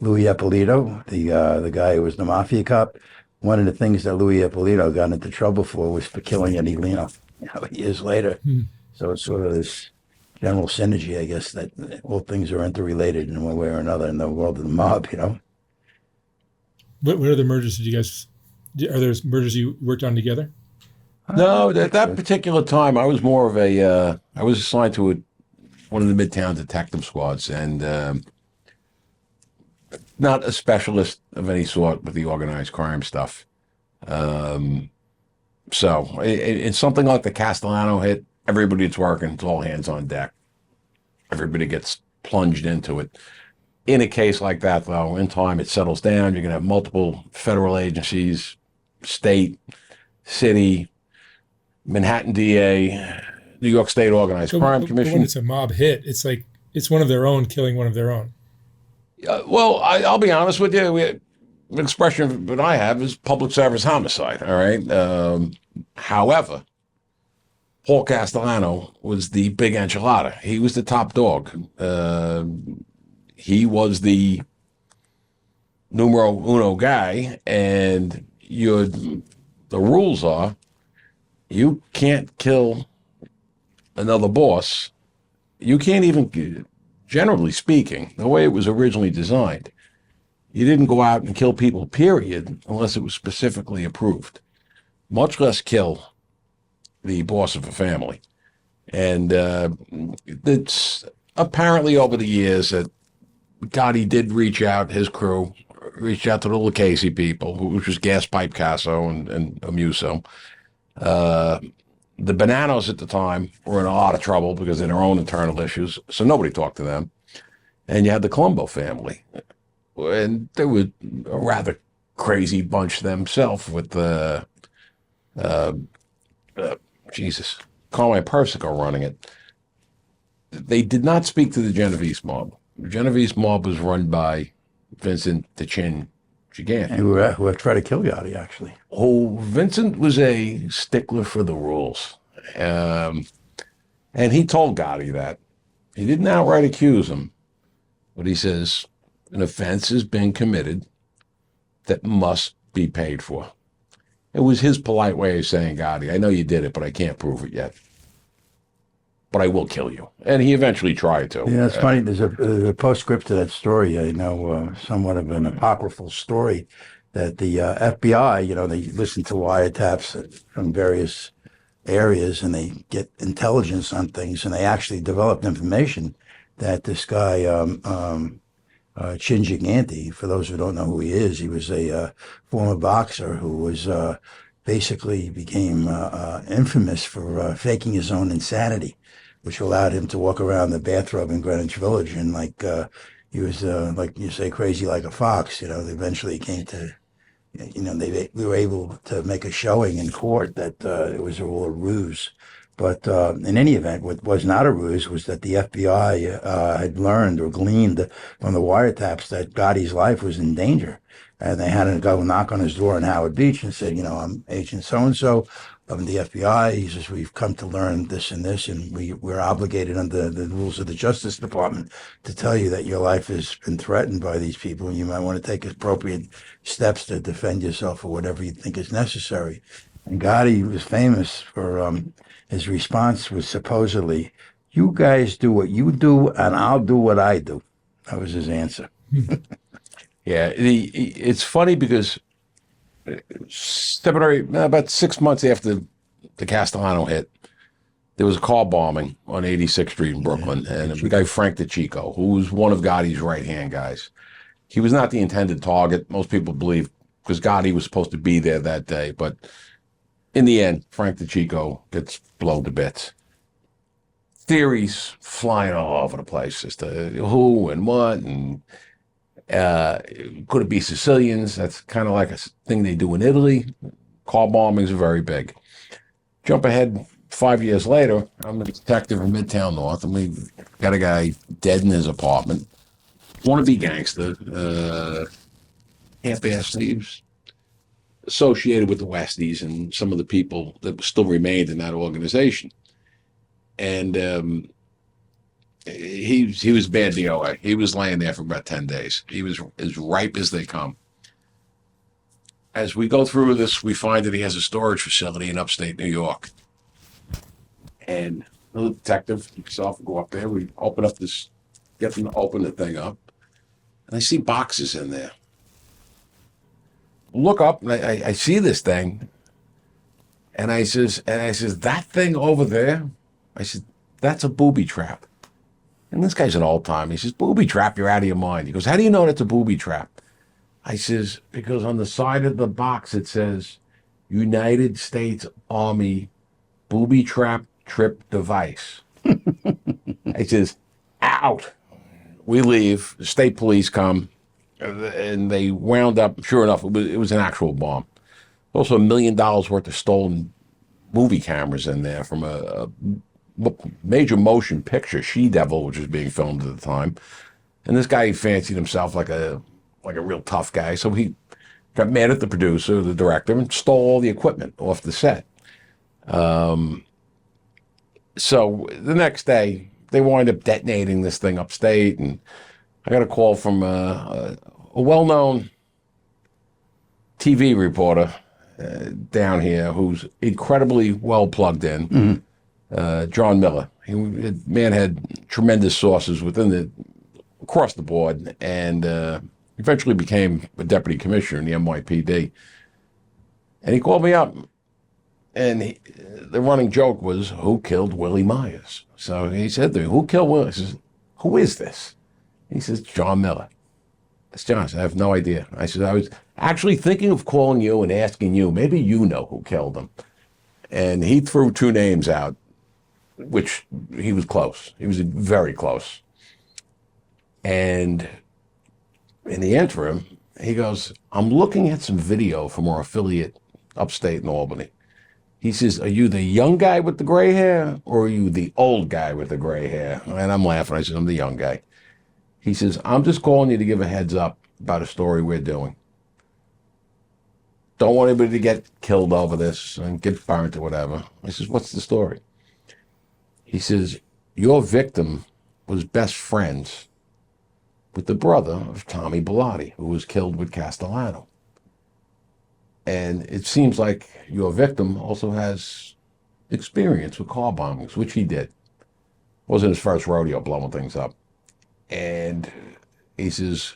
Louis Ippolito, the guy who was the mafia cop. One of the things that Louis Ippolito got into trouble for was for killing Eddie Leno, years later. So it's sort of this general synergy, I guess, that all things are interrelated in one way or another in the world of the mob, What other mergers did you guys? Are there mergers you worked on together? No, at that particular time, I was more of I was assigned to one of the Midtown detective squads, and not a specialist of any sort with the organized crime stuff. So in something like the Castellano hit, everybody that's working, it's all hands on deck. Everybody gets plunged into it. In a case like that, though, in time it settles down. You're going to have multiple federal agencies, state, city, Manhattan DA, New York State Organized Crime Commission. When it's a mob hit, it's like it's one of their own killing one of their own. Well, I'll be honest with you. The expression that I have is public service homicide. All right. However, Paul Castellano was the big enchilada. He was the top dog. He was the numero uno guy, and the rules are you can't kill another boss. You can't even, generally speaking, the way it was originally designed, you didn't go out and kill people, period, unless it was specifically approved, much less kill the boss of a family. And it's apparently over the years that Gotti did reach out, his crew reached out to the Lucchese people, which was Gas Pipe Casso and Amuso. The Bananos at the time were in a lot of trouble because of their own internal issues, so nobody talked to them. And you had the Colombo family, and they were a rather crazy bunch themselves with Jesus, Carmine Persico running it. They did not speak to the Genovese mob. The Genovese mob was run by Vincent the Chin Gigante. Who have tried to kill Gotti, actually. Oh, Vincent was a stickler for the rules. And he told Gotti that. He didn't outright accuse him, but he says, an offense has been committed that must be paid for. It was his polite way of saying, Gotti, I know you did it, but I can't prove it yet. But I will kill you. And he eventually tried to. Yeah, it's funny. There's a postscript to that story, somewhat of an apocryphal story that the FBI, they listen to wiretaps from various areas and they get intelligence on things, and they actually developed information that this guy, Chin Gigante, for those who don't know who he was a former boxer who was basically became infamous for faking his own insanity, which allowed him to walk around the bathrobe in Greenwich Village and he was like you say, crazy like a fox. They eventually came to, we were able to make a showing in court that it was all a ruse. But in any event, what was not a ruse was that the FBI had learned or gleaned from the wiretaps that Gotti's life was in danger. And they had to go knock on his door in Howard Beach and said, I'm Agent so-and-so of the FBI. He says, we've come to learn this and this, and we're obligated under the rules of the Justice Department to tell you that your life has been threatened by these people, and you might want to take appropriate steps to defend yourself or whatever you think is necessary. And Gotti was famous for his response was supposedly, you guys do what you do, and I'll do what I do. That was his answer. Yeah, it's funny because about 6 months after the Castellano hit, there was a car bombing on 86th Street in Brooklyn, and the guy Frank DeCicco, who was one of Gotti's right-hand guys. He was not the intended target, most people believe, because Gotti was supposed to be there that day, but in the end, Frank DeCicco gets blown to bits. Theories flying all over the place as to who and what, and could it be Sicilians? That's kind of like a thing they do in Italy. Car bombings are very big. Jump ahead 5 years later, I'm a detective in Midtown North, and we got a guy dead in his apartment. Wannabe gangster, half-ass thieves, associated with the Westies and some of the people that still remained in that organization. And he was bad DOA. He was laying there for about 10 days. He was as ripe as they come. As we go through this, we find that he has a storage facility in upstate New York. And the detective himself go up there. We open up this, get them to open the thing up. And I see boxes in there. Look up, and I see this thing. And I says, that thing over there, I said, that's a booby trap. And this guy's an old time. He says, booby trap, you're out of your mind. He goes, how do you know that's a booby trap? I says, because on the side of the box it says, United States Army booby trap trip device. I says, out. We leave. The state police come, and they wound up, sure enough, it was an actual bomb. Also $1 million worth of stolen movie cameras in there from a major motion picture, She-Devil, which was being filmed at the time. And this guy fancied himself like a real tough guy, so he got mad at the producer, the director, and stole all the equipment off the set. So the next day, they wind up detonating this thing upstate, and I got a call from a well-known TV reporter down here who's incredibly well plugged in, John Miller. Man had tremendous sources across the board, and eventually became a deputy commissioner in the NYPD. And he called me up, and the running joke was, who killed Willie Myers? So he said to me, who killed Willie? I says, who is this? He says, John Miller. I said, John, I have no idea. I said, I was actually thinking of calling you and asking you, maybe you know who killed him. And he threw two names out, which he was close. He was very close. And in the interim, he goes, I'm looking at some video from our affiliate upstate in Albany. He says, are you the young guy with the gray hair, or are you the old guy with the gray hair? And I'm laughing. I said, I'm the young guy. He says, I'm just calling you to give a heads up about a story we're doing. Don't want anybody to get killed over this and get burnt or whatever. I says, what's the story? He says, your victim was best friends with the brother of Tommy Bellotti, who was killed with Castellano. And it seems like your victim also has experience with car bombings, which he did. Wasn't his first rodeo blowing things up. And he says,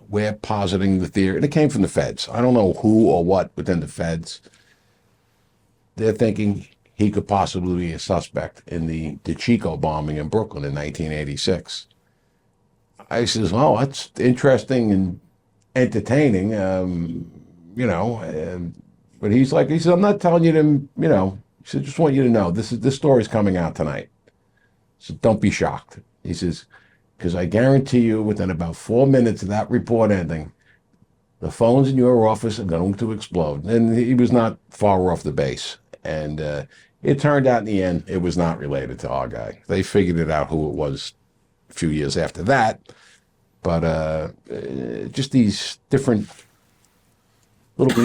we're positing the theory, and it came from the feds. I don't know who or what within the feds. They're thinking he could possibly be a suspect in the DeCicco bombing in Brooklyn in 1986. I says, oh, that's interesting and entertaining, but he said, I'm not telling you to, he said, just want you to know, this story's coming out tonight. So don't be shocked. He says, because I guarantee you within about 4 minutes of that report ending, the phones in your office are going to explode. And he was not far off the base. And it turned out in the end, it was not related to our guy. They figured it out who it was a few years after that. But just these different little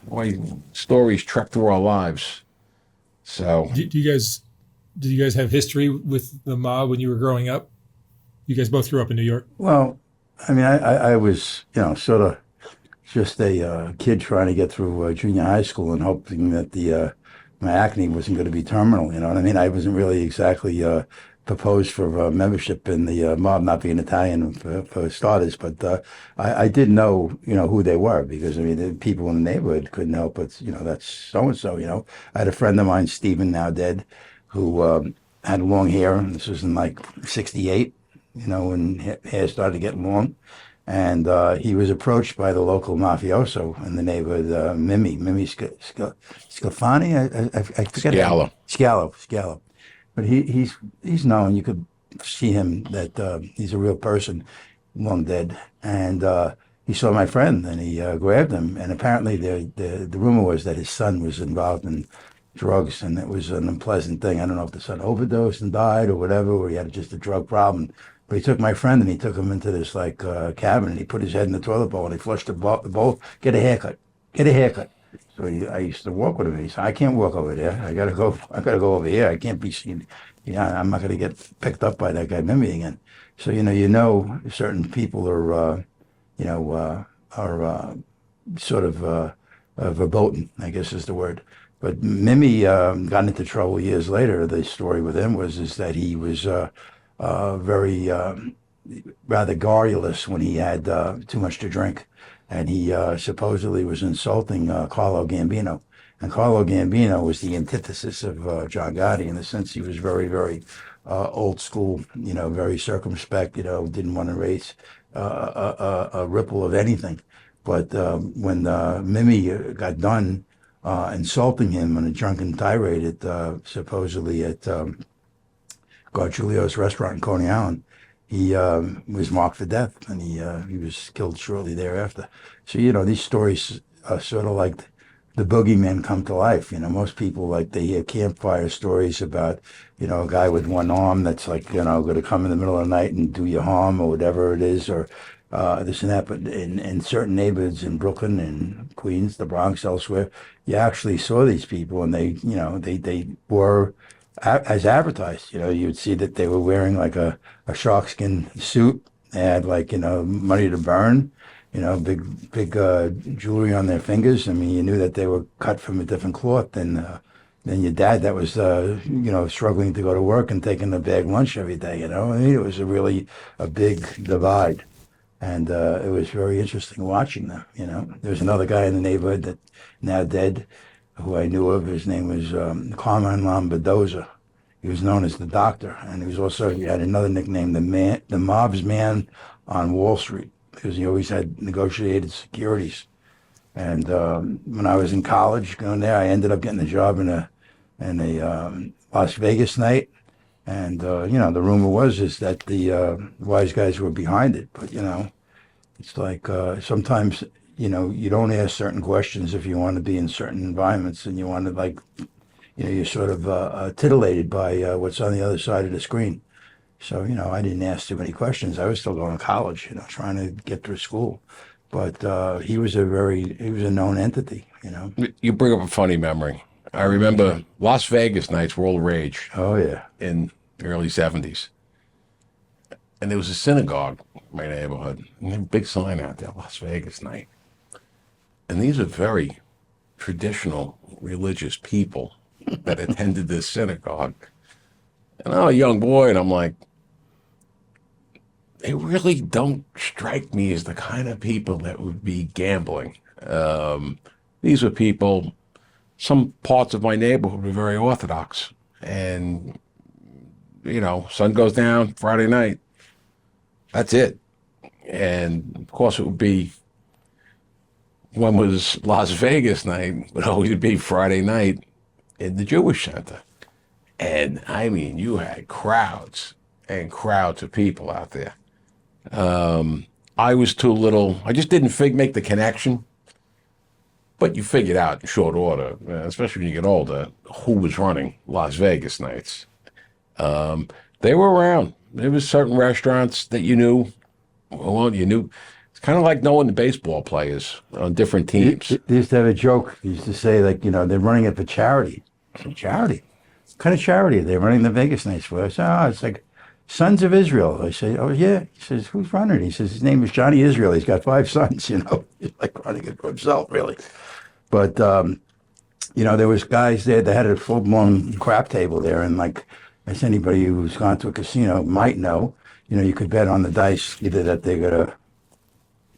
weird stories trek through our lives. So, did you guys have history with the mob when you were growing up? You guys both grew up in New York. Well, I mean, I was, sort of just a kid trying to get through junior high school and hoping that my acne wasn't going to be terminal. You know what I mean? I wasn't really exactly proposed for membership in the mob, not being Italian for starters, but I did know, who they were, because I mean, the people in the neighborhood couldn't help but, that's so and so. I had a friend of mine, Stephen, now dead, who had long hair. And this was in like '68, when hair started to get long. And he was approached by the local mafioso in the neighborhood, Mimi Scalfani. I forget. Scalo. But he's known. You could see him that he's a real person, long dead. And he saw my friend and he grabbed him. And apparently the rumor was that his son was involved in drugs, and it was an unpleasant thing. I don't know if the son overdosed and died or whatever, or he had just a drug problem. But he took my friend and he took him into this cabin, and he put his head in the toilet bowl and he flushed the bowl. Get a haircut. So I used to walk with him. He said, "I can't walk over there. I gotta go over here. I can't be seen. I'm not gonna get picked up by that guy Mimi again." So certain people are sort of verboten, I guess is the word. But Mimi got into trouble years later. The story with him is that he was very rather garrulous when he had too much to drink, and he supposedly was insulting Carlo Gambino. And Carlo Gambino was the antithesis of John Gotti in the sense he was very, very old school, very circumspect, didn't want to raise a ripple of anything. But when Mimi got done insulting him on a drunken tirade supposedly at Gargiulio's restaurant in Coney Island, he was marked for death, and he was killed shortly thereafter. So these stories are sort of like the boogeymen come to life. Most people they hear campfire stories about a guy with one arm that's going to come in the middle of the night and do you harm or whatever it is, or this and that. But in certain neighborhoods in Brooklyn and Queens, the Bronx, elsewhere, you actually saw these people, and they were as advertised. You'd see that they were wearing like a sharkskin suit. They had money to burn, big jewelry on their fingers. I mean, you knew that they were cut from a different cloth than your dad that was, struggling to go to work and taking a bag lunch every day. I mean, it was really a big divide. And it was very interesting watching them. There's another guy in the neighborhood that now dead, who I knew of. His name was Carmine Lombardoza. He was known as the Doctor, and he had another nickname, the Mob's Man on Wall Street, because he always had negotiated securities. And when I was in college going there, I ended up getting a job in a Las Vegas night. And the rumor is that the wise guys were behind it. But it's like sometimes you don't ask certain questions if you want to be in certain environments, and you want to you're sort of titillated by what's on the other side of the screen. So I didn't ask too many questions. I was still going to college, trying to get through school. But he was a known entity. You bring up a funny memory. I remember Las Vegas nights were all the rage. Oh yeah, in the early '70s, and there was a synagogue in my neighborhood. And a big sign out there, Las Vegas night. And these are very traditional religious people that attended this synagogue. And I'm a young boy, and I'm like, they really don't strike me as the kind of people that would be gambling. These were people. Some parts of my neighborhood were very orthodox, and sun goes down Friday night. That's it. And of course, it would be when was Las Vegas night would always be Friday night in the Jewish Center, and I mean, you had crowds and crowds of people out there. I was too little. I just didn't make the connection. But you figured out in short order, especially when you get older, who was running Las Vegas nights. They were around. There was certain restaurants that you knew. Well, you knew. It's kind of like knowing the baseball players on different teams. They used to have a joke. They used to say, they're running it for charity. I said, charity? What kind of charity are they running the Vegas nights for? I said, it's like Sons of Israel. I say, oh, yeah. He says, who's running it? He says, his name is Johnny Israel. He's got 5 sons, He's like running it for himself, really. But, there was guys there that had a full-blown crap table there, and as anybody who's gone to a casino might know, you could bet on the dice either that they're going to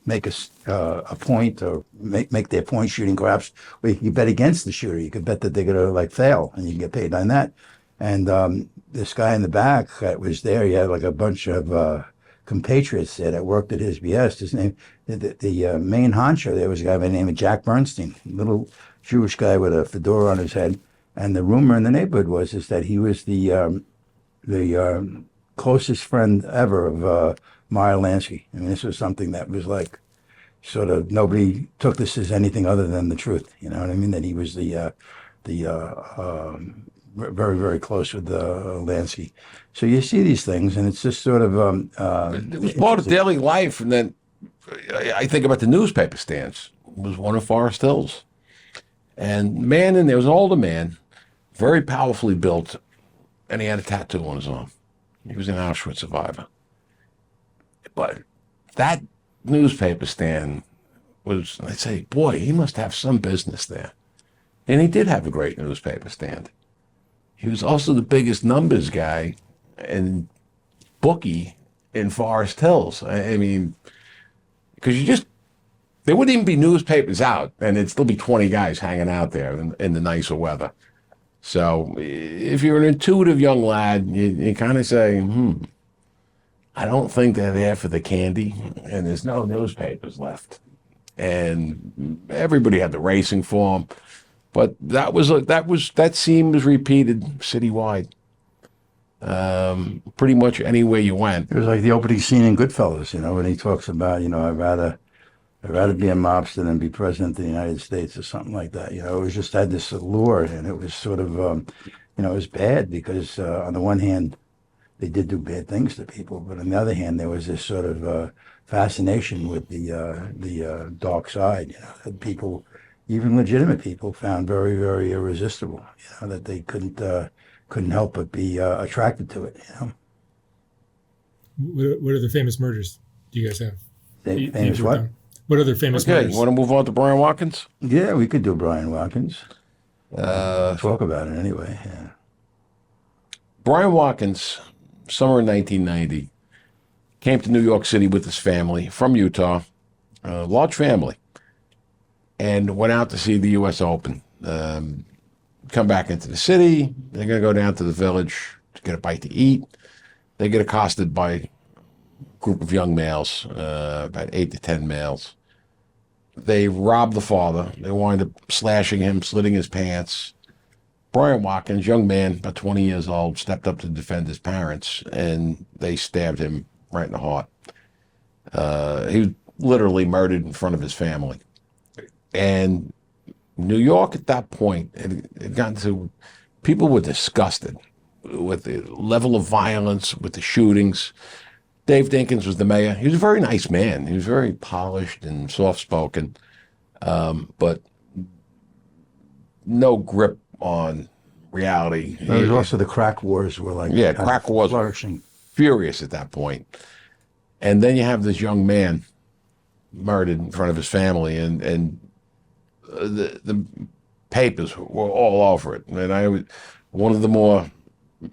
make a point or make their point shooting craps, or you could bet against the shooter. You could bet that they're going to like fail, and you can get paid on that. And this guy in the back that was there, he had like a bunch of compatriots there that worked at his behest. His name, the main honcho there was a guy by the name of Jack Bernstein, a little Jewish guy with a fedora on his head. And the rumor in the neighborhood is that he was the closest friend ever of Meyer Lansky. I mean, this was something that was like sort of nobody took this as anything other than the truth. You know what I mean? That he was the very, very close with Lansky. So you see these things, and it's just sort of it was part of daily life. And then I think about the newspaper stands. It was one of Forest Hills, and man, and there was an older man, very powerfully built, and he had a tattoo on his arm. He was an Auschwitz survivor. But that newspaper stand was, I'd say, boy, he must have some business there. And he did have a great newspaper stand. He was also the biggest numbers guy and bookie in Forest Hills. I mean, because there wouldn't even be newspapers out, and it'd still be 20 guys hanging out there in the nicer weather. So if you're an intuitive young lad, you kind of say, I don't think they're there for the candy, and there's no newspapers left. And everybody had the racing form, but that scene was repeated citywide. Pretty much anywhere you went. It was like the opening scene in Goodfellas, when he talks about, I'd rather be a mobster than be president of the United States or something like that. It was just had this allure, and it was sort of, it was bad because on the one hand, they did do bad things to people, but on the other hand, there was this sort of fascination with the dark side, that people, even legitimate people, found very, very irresistible. That they couldn't help but be attracted to it. What other famous murders do you guys have? Famous what? What other famous murders? You want to move on to Brian Watkins? Yeah, we could do Brian Watkins. Talk about it anyway. Yeah. Brian Watkins, summer of 1990, came to New York City with his family from Utah, a large family, and went out to see the U.S. Open. Come back into the city. They're going to go down to the village to get a bite to eat. They get accosted by a group of young males, about 8 to 10 males. They rob the father. They wind up slashing him, slitting his pants. Brian Watkins, young man, about 20 years old, stepped up to defend his parents, and they stabbed him right in the heart. He was literally murdered in front of his family. And New York at that point had gotten to, people were disgusted with the level of violence, with the shootings. Dave Dinkins was the mayor. He was a very nice man. He was very polished and soft-spoken, but no grip on reality. There was also the crack wars were like crack wars flourishing, furious at that point. And then you have this young man murdered in front of his family, and the papers were all over it. And one of the more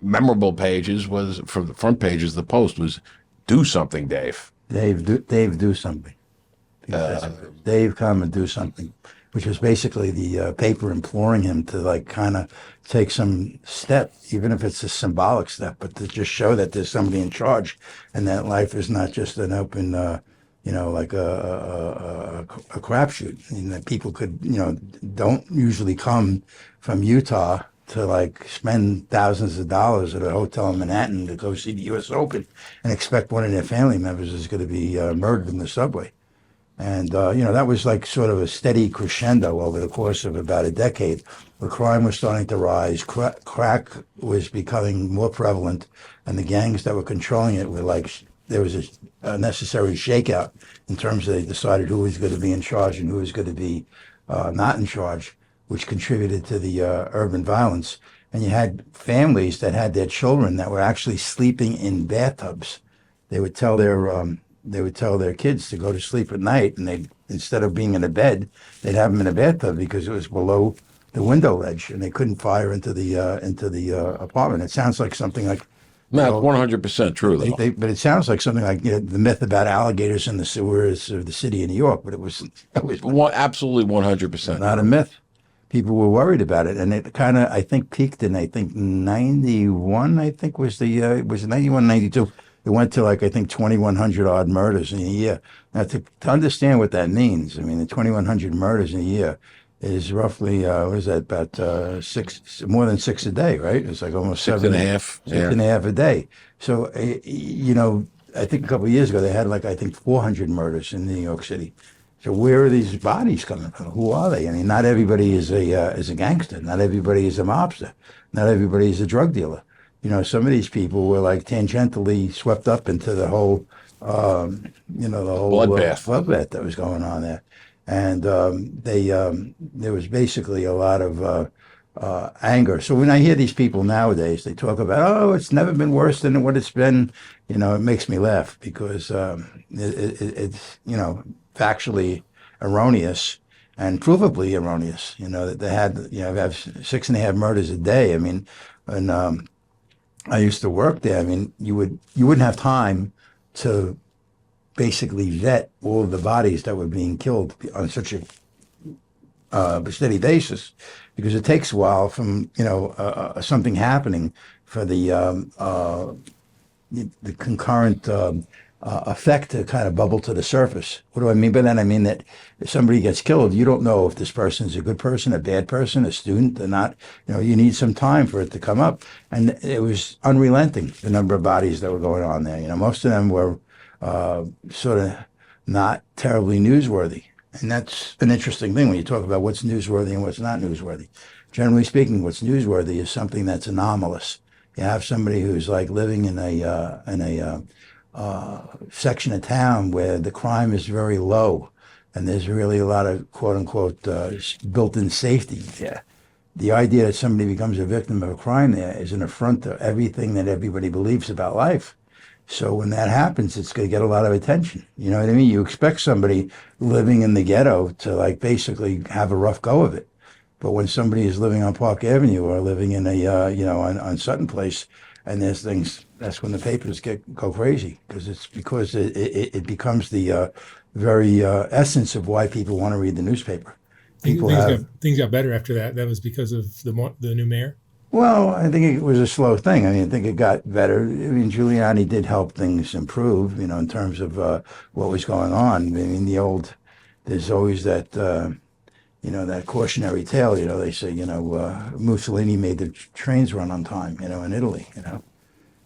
memorable pages was, from the front pages of the Post, was "Do something, Dave." Dave, do something. Dave, come and do something, which was basically the paper imploring him to kind of take some step, even if it's a symbolic step, but to just show that there's somebody in charge and that life is not just an open, like a crapshoot, and that people could, don't usually come from Utah to spend thousands of dollars at a hotel in Manhattan to go see the U.S. Open and expect one of their family members is going to be murdered in the subway. And, that was sort of a steady crescendo over the course of about a decade where crime was starting to rise, crack was becoming more prevalent, and the gangs that were controlling it were there was a necessary shakeout in terms of they decided who was going to be in charge and who was going to be not in charge, which contributed to the urban violence. And you had families that had their children that were actually sleeping in bathtubs. They would tell their kids to go to sleep at night, and instead of being in a bed, they'd have them in a bathtub because it was below the window ledge, and they couldn't fire into the apartment. It sounds like something like. No, it's 100% true, though. But it sounds like something like the myth about alligators in the sewers of the city of New York. But it was Absolutely 100%. not a myth. People were worried about it, and it kind of, I think, peaked in, I think, 91, I think was it was 91, 92. It went to, like, I think 2,100 odd murders in a year. Now, to understand what that means, I mean, the 2,100 murders in a year is roughly, what is that, about more than 6 a day, right? It's like almost 6.5. Six and a half a day. So, I think a couple of years ago, they had, like, I think 400 murders in New York City. So where are these bodies coming from? Who are they? I mean, not everybody is a gangster. Not everybody is a mobster. Not everybody is a drug dealer. Some of these people were like tangentially swept up into the whole, the whole bloodbath that was going on there, and there was basically a lot of anger. So when I hear these people nowadays, they talk about, oh, it's never been worse than what it's been. It makes me laugh because it's factually erroneous and provably erroneous. That they had have 6.5 murders a day. I mean, and I used to work there. I mean, you wouldn't have time to basically vet all of the bodies that were being killed on such a steady basis, because it takes a while from something happening for the concurrent effect to kind of bubble to the surface. What do I mean by that? I mean that if somebody gets killed, you don't know if this person is a good person, a bad person, a student, or not. You need some time for it to come up. And it was unrelenting, the number of bodies that were going on there. Most of them were sort of not terribly newsworthy. And that's an interesting thing when you talk about what's newsworthy and what's not newsworthy. Generally speaking, what's newsworthy is something that's anomalous. You have somebody who's like living in a section of town where the crime is very low, and there's really a lot of quote unquote built-in safety there. The idea that somebody becomes a victim of a crime there is an affront to everything that everybody believes about life. So when that happens, it's going to get a lot of attention. You know what I mean? You expect somebody living in the ghetto to like basically have a rough go of it. But when somebody is living on Park Avenue or living in a, on Sutton Place, and there's things, that's when the papers go crazy, because it becomes the very essence of why people want to read the newspaper. Things got better after that. That was because of the new mayor? Well, I think it was a slow thing. I mean, I think it got better. I mean, Giuliani did help things improve, in terms of what was going on. I mean, there's always that, that cautionary tale. They say, Mussolini made the trains run on time, in Italy,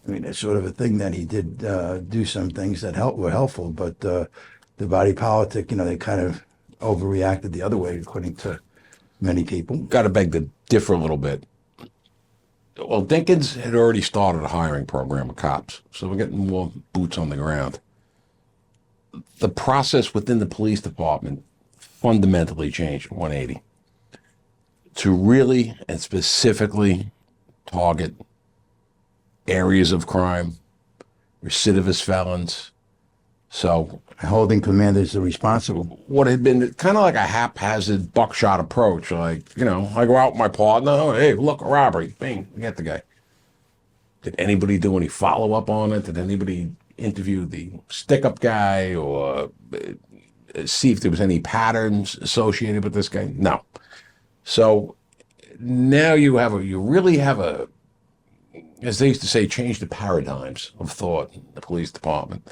I mean, it's sort of a thing that he did do some things that were helpful, but the body politic, they kind of overreacted the other way, according to many people. Got to beg to differ a little bit. Well, Dinkins had already started a hiring program of cops, so we're getting more boots on the ground. The process within the police department fundamentally changed 180 to really and specifically target areas of crime, recidivist felons. So holding commanders responsible. What had been kind of like a haphazard buckshot approach, like, I go out with my partner, oh, hey, look, a robbery, bing, we get the guy. Did anybody do any follow-up on it? Did anybody interview the stick-up guy or see if there was any patterns associated with this guy? No. So now you really have a, as they used to say, change the paradigms of thought in the police department.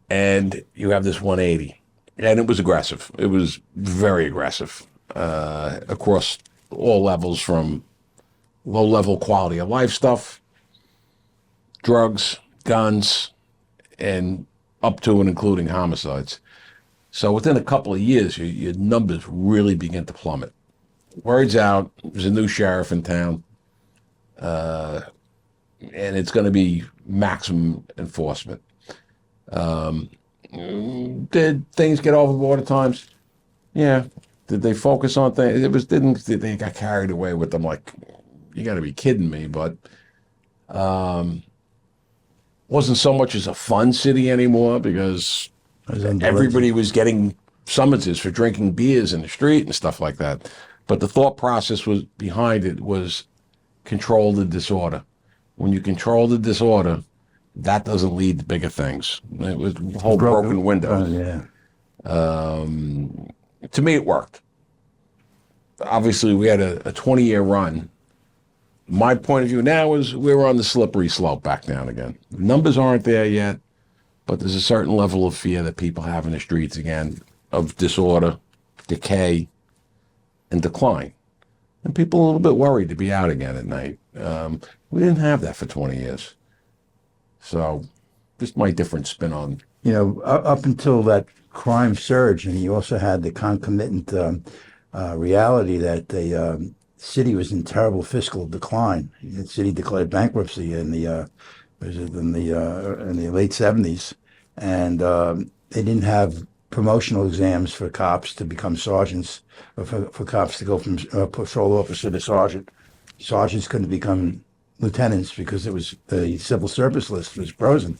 And you have this 180. And it was aggressive. It was very aggressive across all levels, from low-level quality of life stuff, drugs, guns, and up to and including homicides. So within a couple of years, your numbers really begin to plummet. Word's out, there's a new sheriff in town, and it's going to be maximum enforcement. Did things get overboard at times? Yeah. Did they focus on things? They got carried away with them, like, you got to be kidding me, but wasn't so much as a fun city anymore, because everybody was getting summonses for drinking beers in the street and stuff like that. But the thought process was behind it was control the disorder. When you control the disorder, that doesn't lead to bigger things. It was a whole broken window. To me, it worked. Obviously, we had a 20-year run. My point of view now is we were on the slippery slope back down again. The numbers aren't there yet, but there's a certain level of fear that people have in the streets again, of disorder, decay, and decline. And people are a little bit worried to be out again at night. We didn't have that for 20 years. So just my different spin on. You know, up until that crime surge, and you also had the concomitant reality that the city was in terrible fiscal decline. The city declared bankruptcy in the late 70s, and they didn't have promotional exams for cops to become sergeants, or for cops to go from patrol officer to sergeant. Sergeants couldn't become lieutenants because it was the civil service list was frozen.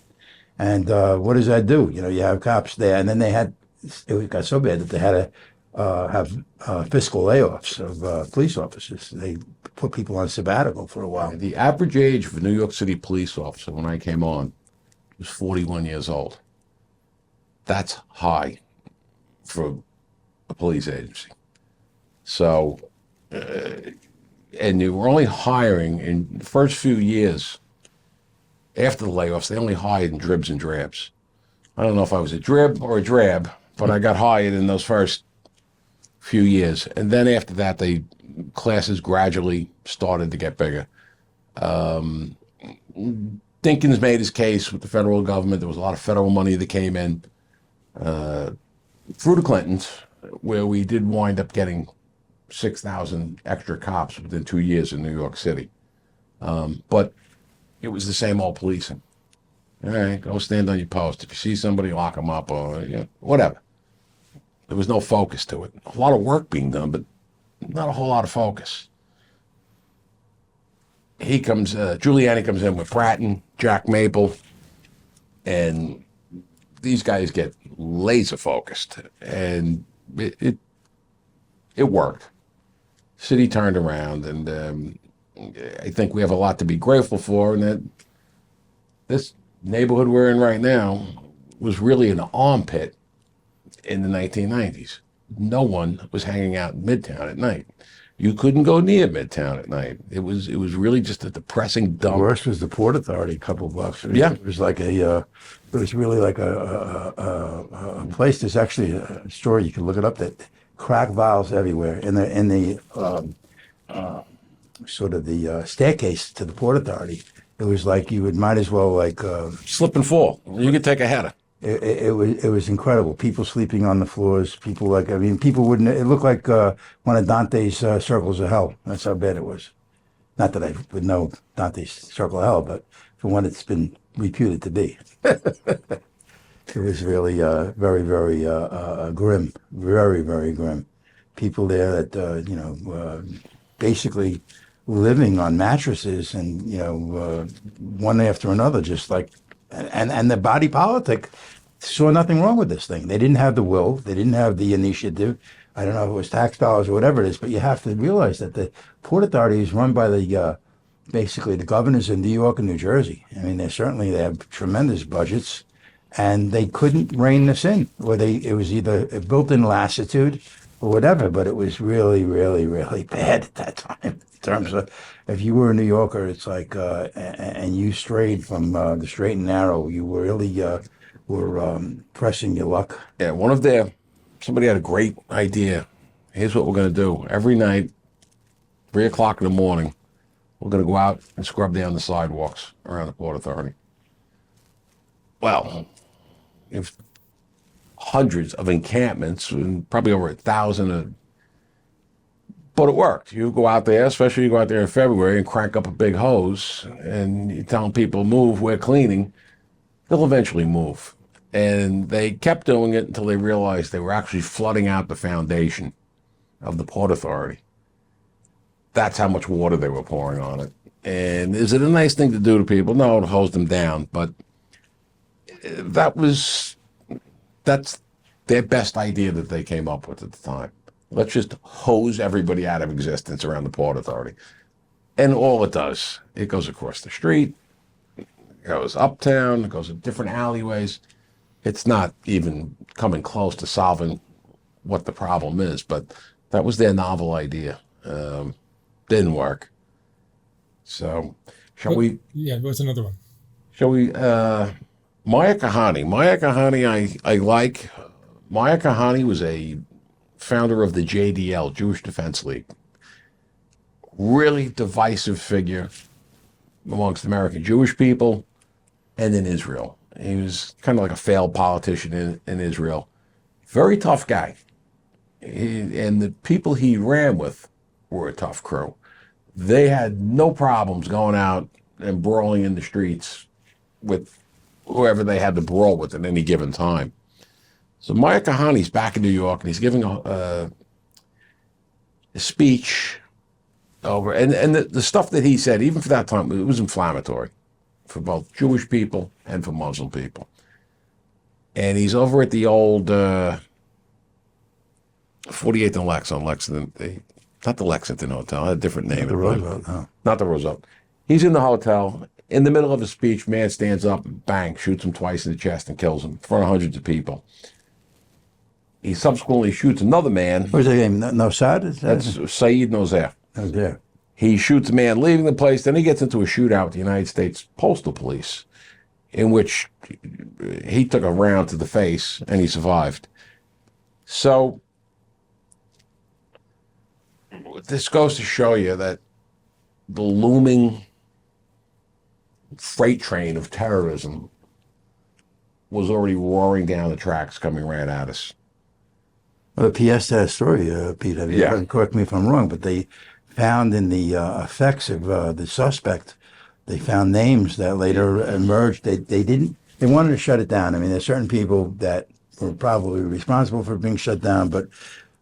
And what does that do? You know, you have cops there, and then it got so bad that they had to have fiscal layoffs of police officers. They put people on sabbatical for a while. The average age of a New York City police officer when I came on was 41 years old. That's high for a police agency. So, and you were only hiring in the first few years after the layoffs, they only hired in dribs and drabs. I don't know if I was a drib or a drab, but I got hired in those first few years. And then after that, classes gradually started to get bigger. Dinkins made his case with the federal government. There was a lot of federal money that came in through the Clintons, where we did wind up getting 6,000 extra cops within 2 years in New York City. But it was the same old policing. All right, go stand on your post. If you see somebody, lock them up, or whatever. There was no focus to it. A lot of work being done, but not a whole lot of focus. Giuliani comes in with Bratton, Jack Maple, and these guys get laser focused, and it worked. City turned around, and I think we have a lot to be grateful for, and that this neighborhood we're in right now was really an armpit in the 1990s. No one was hanging out in Midtown at night. You couldn't go near Midtown at night. It was really just a depressing dump. The worst was the Port Authority, a couple of blocks. It was like it was really like a place. There's actually a story, you can look it up, that crack vials everywhere in the sort of the staircase to the Port Authority. It was like you might as well slip and fall. You could take a header. It was incredible. People sleeping on the floors. People people wouldn't. It looked like one of Dante's circles of hell. That's how bad it was. Not that I would know Dante's Circle of Hell, but for one it's been reputed to be. It was really very, very grim. Very, very grim. People there that basically living on mattresses and one after another, just like. And the body politic saw nothing wrong with this thing. They didn't have the will. They didn't have the initiative. I don't know if it was tax dollars or whatever it is, but you have to realize that the Port Authority is run by basically the governors in New York and New Jersey. I mean, they have tremendous budgets, and they couldn't rein this in. It was either a built-in lassitude or whatever, but it was really, really, really bad at that time. In terms of, if you were a New Yorker, it's like, and you strayed from the straight and narrow, you really were pressing your luck. Yeah, somebody had a great idea. Here's what we're going to do. Every night, 3 o'clock in the morning, we're going to go out and scrub down the sidewalks around the Port Authority. Well, if hundreds of encampments, and probably over 1,000 but it worked. You go out there, especially you go out there in February and crank up a big hose and you're telling people, move, we're cleaning, they'll eventually move. And they kept doing it until they realized they were actually flooding out the foundation of the Port Authority. That's how much water they were pouring on it. And is it a nice thing to do to people? No, to hose them down. But that's their best idea that they came up with at the time. Let's just hose everybody out of existence around the Port Authority. And all it does, it goes across the street, it goes uptown, it goes in different alleyways. It's not even coming close to solving what the problem is, but that was their novel idea. Didn't work. So, shall we? Yeah, what's another one? Shall we? Meir Kahane. Meir Kahane, I like. Meir Kahane was a founder of the JDL, Jewish Defense League. Really divisive figure amongst American Jewish people and in Israel. He was kind of like a failed politician in Israel. Very tough guy. And the people he ran with were a tough crew. They had no problems going out and brawling in the streets with whoever they had to brawl with at any given time. So Meir Kahane's back in New York, and he's giving a speech over, and the stuff that he said, even for that time, it was inflammatory for both Jewish people and for Muslim people. And he's over at the old 48th and Lex on Lexington, not the Lexington Hotel, a different name. Not the Roosevelt, no. Not the Roosevelt. He's in the hotel. In the middle of his speech, man stands up and bang, shoots him twice in the chest and kills him in front of hundreds of people. He subsequently shoots another man. What's his name? Nosad? That's Saeed Nozair. Oh, there. He shoots a man leaving the place. Then he gets into a shootout with the United States Postal Police, in which he took a round to the face and he survived. So this goes to show you that the looming freight train of terrorism was already roaring down the tracks coming right at us. Well, the PS to that story, Pete, correct me if I'm wrong, but they found in the effects of the suspect, they found names that later emerged. They wanted to shut it down. I mean, there's certain people that were probably responsible for being shut down, but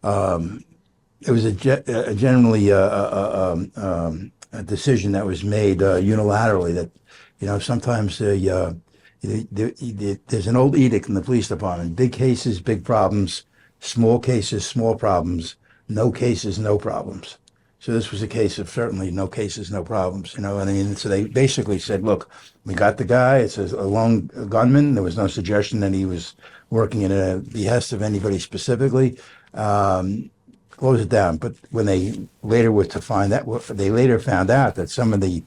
it was generally a decision that was made unilaterally that, sometimes there's an old edict in the police department: big cases, big problems; small cases, small problems; no cases, no problems. So this was a case of certainly no cases, no problems. So they basically said, look, we got the guy. It's a lone gunman. There was no suggestion that he was working in a behest of anybody specifically. Close it down. But when they later were to find that, they later found out that some of the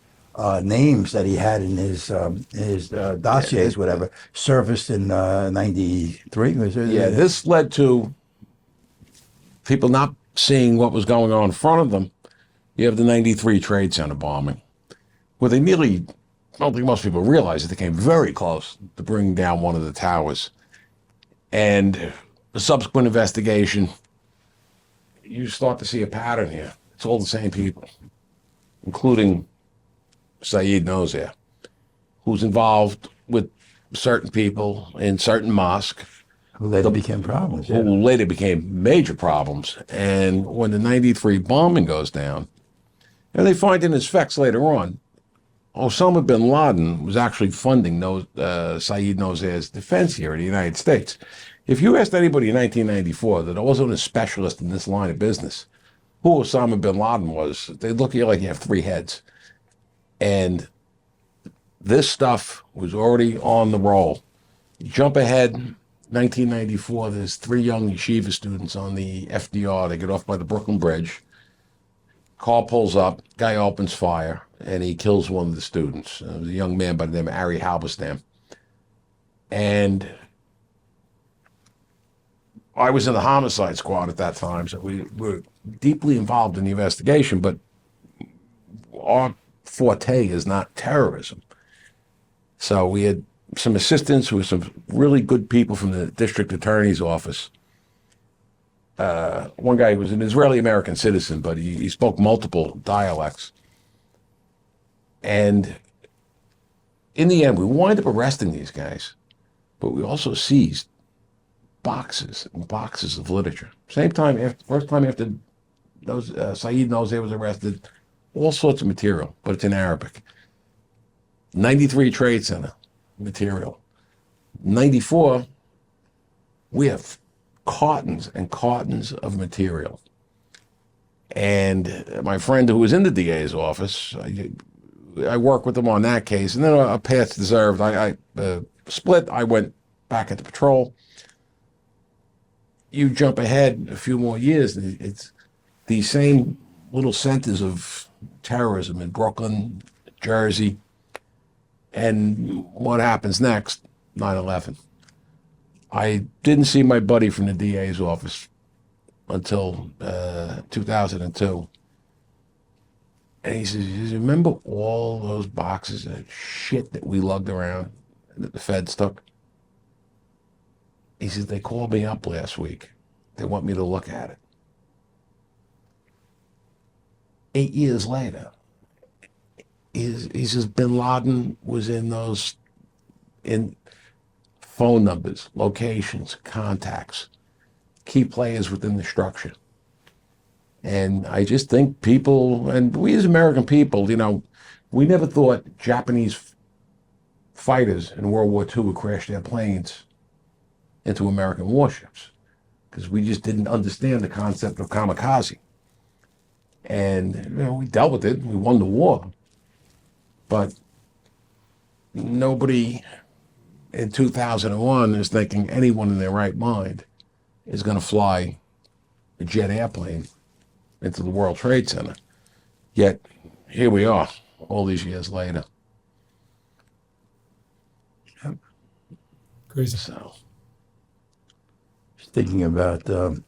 names that he had in his dossiers, whatever, surfaced in '93. Yeah, this led to people not seeing what was going on in front of them. You have the '93 Trade Center bombing, where they nearly, I don't think most people realize it, they came very close to bringing down one of the towers. And the subsequent investigation, you start to see a pattern here. It's all the same people, including Saeed Nozair, who's involved with certain people in certain mosques. Who later became problems. Who later became major problems. And when the '93 bombing goes down, and they find in his effects later on, Osama bin Laden was actually funding Saeed Nozair's defense here in the United States. If you asked anybody in 1994 that wasn't a specialist in this line of business who Osama bin Laden was, they'd look at you like you have three heads. And this stuff was already on the roll. Jump ahead, 1994, there's three young yeshiva students on the FDR. They get off by the Brooklyn Bridge. Car pulls up, guy opens fire, and he kills one of the students. It was a young man by the name of Ari Halberstam. And I was in the homicide squad at that time, so we were deeply involved in the investigation, but our forte is not terrorism. So we had some assistants with some really good people from the district attorney's office. One guy was an Israeli-American citizen, but he spoke multiple dialects. And in the end, we wind up arresting these guys, but we also seized boxes and boxes of literature. First time after Saeed Nozair was arrested, all sorts of material, but it's in Arabic. 93 Trade Center material. 94, we have cartons and cartons of material And my friend who was in the DA's office, I worked with him on that case, and then a path deserved. I split. I went back into patrol. You jump ahead a few more years, and it's these same little centers of terrorism in Brooklyn, Jersey, and what happens next? 9/11. I didn't see my buddy from the DA's office until 2002. And he says, remember all those boxes of shit that we lugged around that the feds took? He says, they called me up last week. They want me to look at it. 8 years later, he says, Bin Laden was in those, in phone numbers, locations, contacts, key players within the structure. And I just think people, and we as American people, you know, we never thought Japanese fighters in World War II would crash their planes into American warships because we just didn't understand the concept of kamikaze. And, you know, we dealt with it. We won the war. But nobody in 2001 is thinking anyone in their right mind is going to fly a jet airplane into the World Trade Center. Yet, here we are, all these years later. Crazy. So, Just thinking about the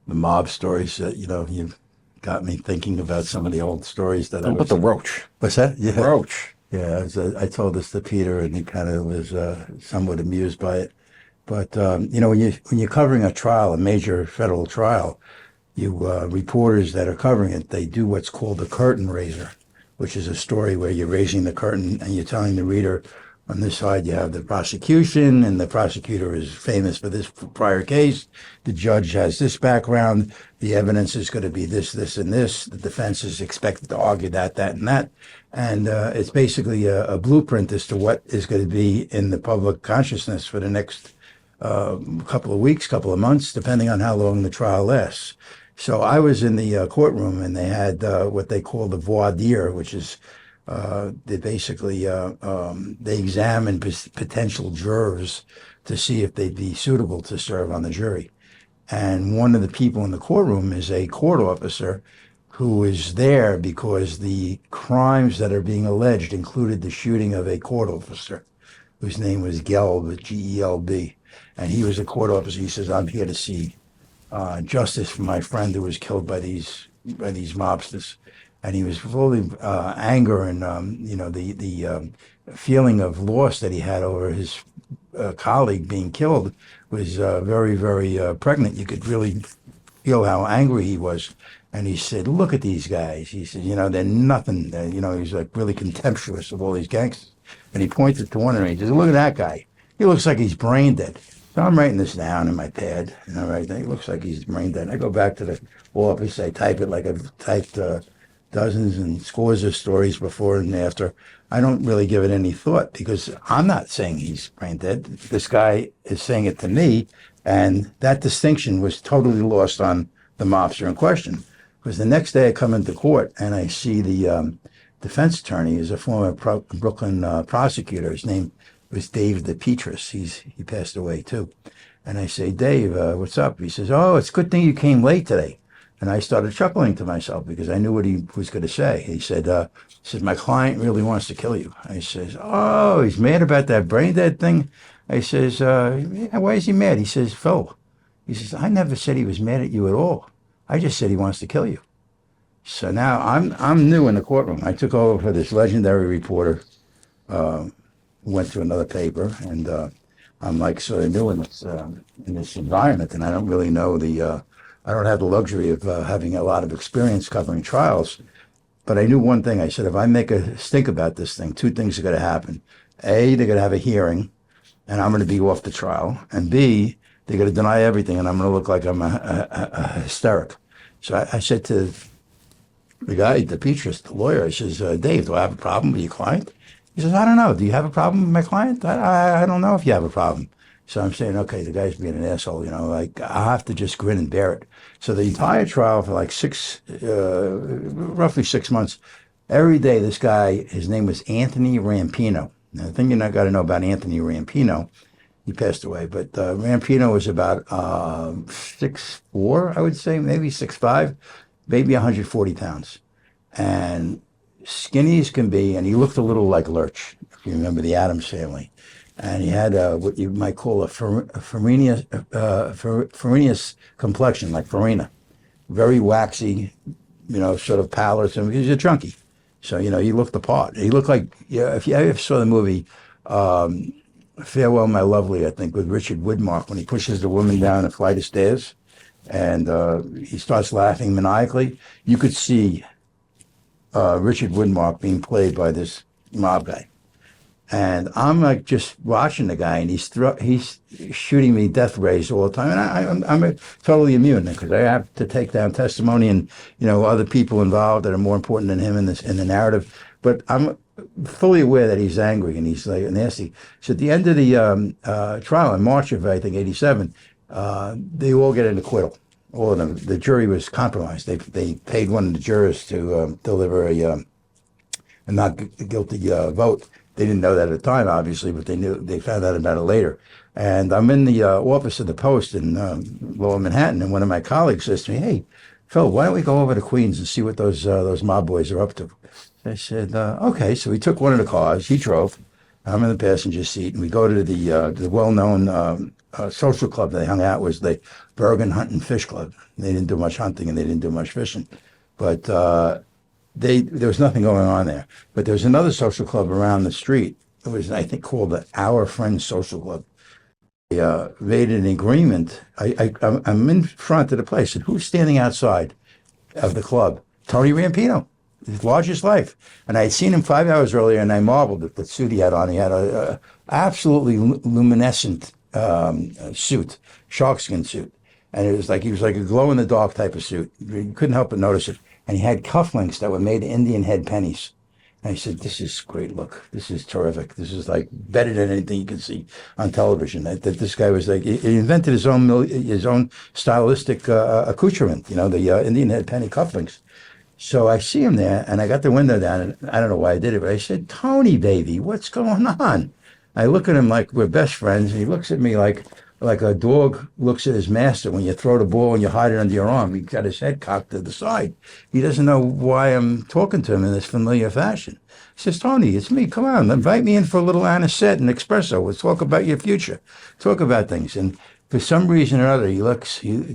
mob stories that, you know, you've got me thinking about some of the old stories that don't put the roach. What's that? Yeah. Roach. Yeah, I told this to Peter, and he kind of was somewhat amused by it. But you know, when you're covering a trial, a major federal trial, you reporters that are covering it, they do what's called a curtain raiser, which is a story where you're raising the curtain and you're telling the reader, on this side you have the prosecution, and the prosecutor is famous for this prior case. The judge has this background. The evidence is going to be this, this, and this. The defense is expected to argue that, that, and that. And it's basically a blueprint as to what is going to be in the public consciousness for the next couple of weeks, couple of months, depending on how long the trial lasts. So I was in the courtroom, and they had what they call the voir dire, which is they basically they examine potential jurors to see if they'd be suitable to serve on the jury. And one of the people in the courtroom is a court officer who is there because the crimes that are being alleged included the shooting of a court officer whose name was Gelb, G-E-L-B. And he was a court officer. He says, I'm here to see justice for my friend who was killed by these mobsters. And he was full of anger and, you know, the feeling of loss that he had over his colleague being killed was very, very pregnant. You could really feel how angry he was. And he said, look at these guys. He said, you know, they're nothing. You know, he's like really contemptuous of all these gangsters. And he pointed to one of them. He says, look at that guy. He looks like he's brain dead. So I'm writing this down in my pad. You know, right? He looks like he's brain dead. I go back to the office. I type it like I've typed dozens and scores of stories before and after. I don't really give it any thought because I'm not saying he's brain dead. This guy is saying it to me. And that distinction was totally lost on the mobster in question. Because the next day I come into court and I see the defense attorney is a former Brooklyn prosecutor. His name was Dave DePetris. He passed away too. And I say, Dave, what's up? He says, oh, it's a good thing you came late today. And I started chuckling to myself because I knew what he was going to say. He said, my client really wants to kill you. I says, oh, he's mad about that brain dead thing? I says, yeah, why is he mad? He says, Phil, he says, I never said he was mad at you at all. I just said he wants to kill you. So now I'm new in the courtroom. I took over for this legendary reporter who went to another paper, and I'm like sort of new in this environment, and I don't really know I don't have the luxury of having a lot of experience covering trials. But I knew one thing. I said, if I make a stink about this thing, two things are going to happen. A, they're going to have a hearing, and I'm going to be off the trial. And B, they're going to deny everything, and I'm going to look like I'm a hysteric. So I said to the guy, DePetris, the lawyer, I says, Dave, do I have a problem with your client? He says, I don't know. Do you have a problem with my client? I don't know if you have a problem. So I'm saying, okay, the guy's being an asshole, like I have to just grin and bear it. So the entire trial for like roughly 6 months, every day this guy, his name was Anthony Rampino. Now, the thing you're not got to know about Anthony Rampino, he passed away, but Rampino was about 6'4", I would say, maybe 6'5", maybe 140 pounds. And skinny as can be, and he looked a little like Lurch, if you remember the Addams Family. And he had what you might call a Farinius complexion, like Farina. Very waxy, sort of pallid. So he was a junkie. So, he looked the part. He looked like, if you ever saw the movie Farewell, My Lovely, I think, with Richard Widmark, when he pushes the woman down a flight of stairs and he starts laughing maniacally, you could see Richard Widmark being played by this mob guy. And I'm like just watching the guy, and he's shooting me death rays all the time, and I'm totally immune because I have to take down testimony and other people involved that are more important than him in the narrative. But I'm fully aware that he's angry and he's like nasty. So at the end of the trial in March of I think '87, they all get an acquittal. All of them. The jury was compromised. They paid one of the jurors to deliver a not guilty vote. They didn't know that at the time, obviously, but they found out about it later. And I'm in the office of the Post in Lower Manhattan, and one of my colleagues says to me, "Hey, Phil, why don't we go over to Queens and see what those mob boys are up to?" I said, "Okay." So we took one of the cars. He drove. I'm in the passenger seat, and we go to the well-known social club they hung out was the Bergen Hunt and Fish Club. They didn't do much hunting and they didn't do much fishing, but there was nothing going on there. But there was another social club around the street. It was, I think, called the Our Friends Social Club. They made an agreement. I'm in front of the place, and who's standing outside of the club? Tony Rampino, his largest life. And I had seen him 5 hours earlier, and I marveled at the suit he had on. He had a absolutely luminescent suit, sharkskin suit. And it was like he was like a glow-in-the-dark type of suit. You couldn't help but notice it. And he had cufflinks that were made of Indian head pennies. And I said, "This is great look. This is terrific. This is like better than anything you can see on television." That this guy was like, he invented his own stylistic accoutrement, the Indian head penny cufflinks. So I see him there, and I got the window down, and I don't know why I did it, but I said, "Tony, baby, what's going on?" I look at him like we're best friends, and he looks at me like a dog looks at his master when you throw the ball and you hide it under your arm. He's got his head cocked to the side. He doesn't know why I'm talking to him in this familiar fashion. He says, "Tony, it's me. Come on, invite me in for a little anisette and espresso. Let's talk about your future. Talk about things." And for some reason or other, he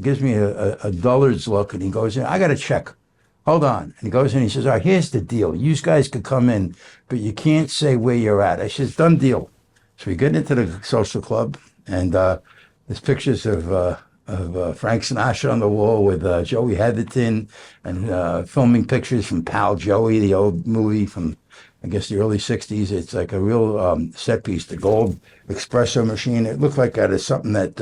gives me a dullard's look, and he goes in, "I got a check. Hold on." And he goes in and he says, "All right, here's the deal. You guys could come in, but you can't say where you're at." I says, "Done deal." So we get into the social club, and there's pictures of Frank Sinatra on the wall with Joey Heatherton, and filming pictures from Pal Joey, the old movie from, I guess, the early '60s. It's like a real set piece, the gold espresso machine. It looked like that is something that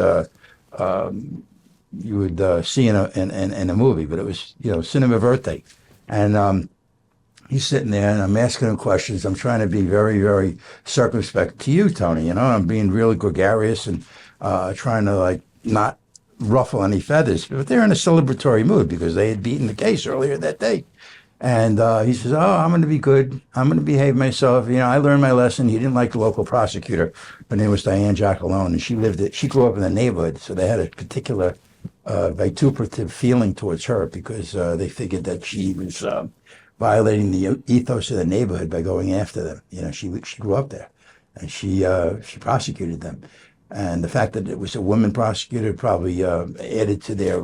you would see in a movie, but it was, cinema verte. And he's sitting there, and I'm asking him questions. I'm trying to be very, very circumspect to you, Tony. I'm being really gregarious and trying to not ruffle any feathers. But they're in a celebratory mood because they had beaten the case earlier that day. And he says, "Oh, I'm going to be good. I'm going to behave myself. I learned my lesson." He didn't like the local prosecutor. Her name was Diane Jackalone, and she grew up in the neighborhood, so they had a particular vituperative feeling towards her because they figured that she was violating the ethos of the neighborhood by going after them. She grew up there, and she prosecuted them. And the fact that it was a woman prosecutor probably added to their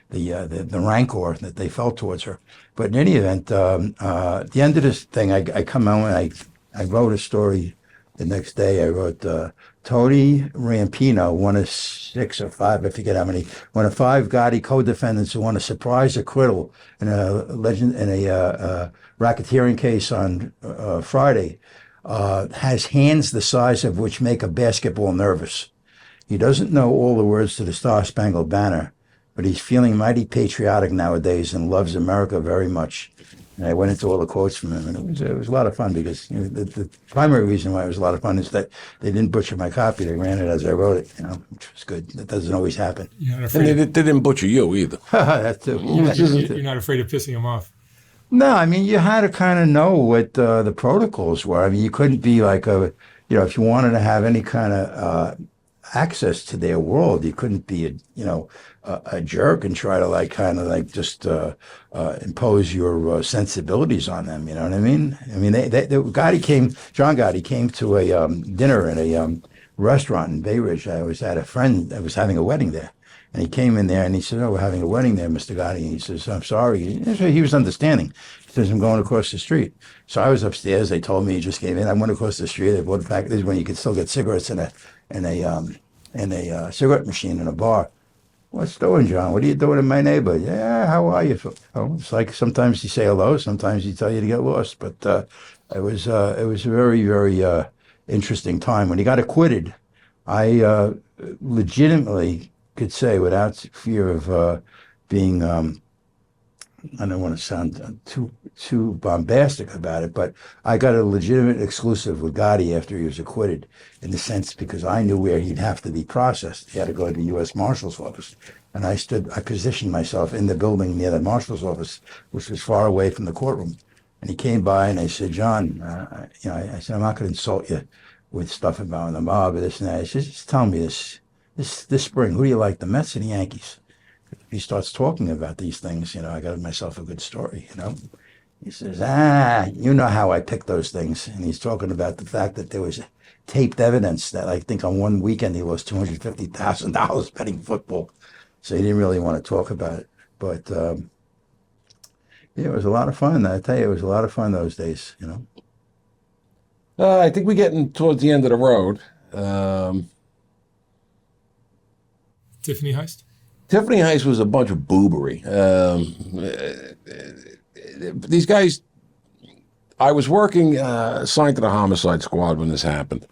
the rancor that they felt towards her. But in any event, at the end of this thing, I come home and I wrote a story the next day. I wrote Tony Rampino, one of 6 or 5, I forget how many, one of 5 Gotti co-defendants who won a surprise acquittal in a racketeering case on Friday. Has hands the size of which make a basketball nervous. He doesn't know all the words to the Star-Spangled Banner, but he's feeling mighty patriotic nowadays and loves America very much. And I went into all the quotes from him, and it was a lot of fun because the primary reason why it was a lot of fun is that they didn't butcher my copy; they ran it as I wrote it, which was good. That doesn't always happen. You're not And afraid. they didn't butcher you either. That too. You're not afraid of pissing him off. No, I mean you had to kind of know what the protocols were. I mean you couldn't be like if you wanted to have any kind of access to their world, you couldn't be a jerk and try to just impose your sensibilities on them. You know what I mean? I mean, John Gotti came to a dinner at a restaurant in Bay Ridge. I was at a friend that was having a wedding there. And he came in there and he said, "Oh, we're having a wedding there, Mr. Gotti." And he says, "I'm sorry." He was understanding. He says, "I'm going across the street." So I was upstairs. They told me he just came in. I went across the street. They bought a pack. This is when you could still get cigarettes in a cigarette machine in a bar. "What's doing, John? What are you doing in my neighborhood?" "Yeah, how are you?" Oh, it's like sometimes you say hello, sometimes you tell you to get lost. But it was a very, very interesting time. When he got acquitted, I legitimately could say without fear of being I don't want to sound too bombastic about it, but I got a legitimate exclusive with Gotti after he was acquitted, in the sense because I knew where he'd have to be processed. He had to go to the U.S. Marshal's office, and I positioned myself in the building near the Marshal's office, which was far away from the courtroom. And he came by, and I said, "John, I said, I'm not going to insult you with stuff about the mob or this and that." He says, "Just tell me this spring, who do you like, the Mets or the Yankees?" He starts talking about these things, I got myself a good story, He says, you know how I pick those things. And he's talking about the fact that there was taped evidence that I think on one weekend he lost $250,000 betting football. So he didn't really want to talk about it. But it was a lot of fun. I tell you, it was a lot of fun those days, I think we're getting towards the end of the road. Tiffany Heist? Tiffany Heist was a bunch of boobery. These guys, I was working assigned to the homicide squad when this happened.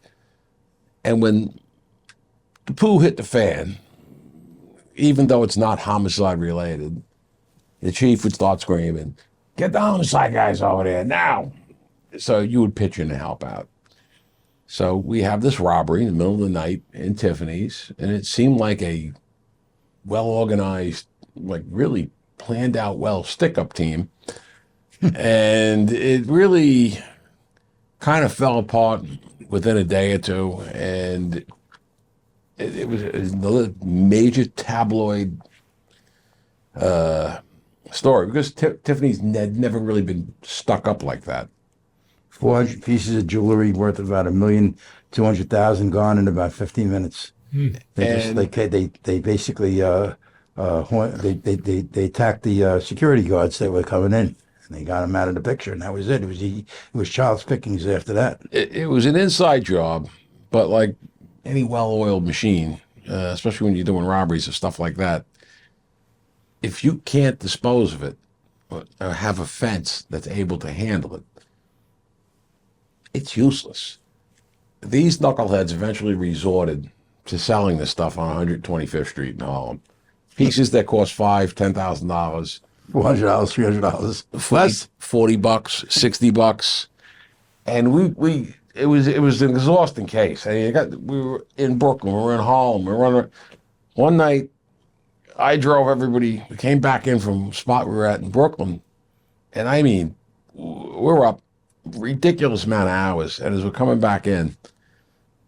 And when the poo hit the fan, even though it's not homicide related, the chief would start screaming, "Get the homicide guys over there now." So you would pitch in to help out. So we have this robbery in the middle of the night in Tiffany's, and it seemed like a well-organized, like really planned out well stick-up team. And it really kind of fell apart within a day or two, and it was another major tabloid story because Tiffany's had never really been stuck up like that. 400 pieces of jewelry worth about $1,200,000 gone in about 15 minutes. They basically they attacked the security guards that were coming in, and they got them out of the picture, and that was it. It was child's pickings after that. It was an inside job, but like any well-oiled machine, especially when you're doing robberies or stuff like that, if you can't dispose of it or have a fence that's able to handle it, it's useless. These knuckleheads eventually resorted to selling this stuff on 125th Street in Harlem. Pieces that cost $5,000, $10,000. $400, $300. Less. $40, $60. And it was an exhausting case. We were in Brooklyn, we were in Harlem, one night I drove everybody, we came back in from the spot we were at in Brooklyn, and I mean, we're up ridiculous amount of hours, and as we're coming back in,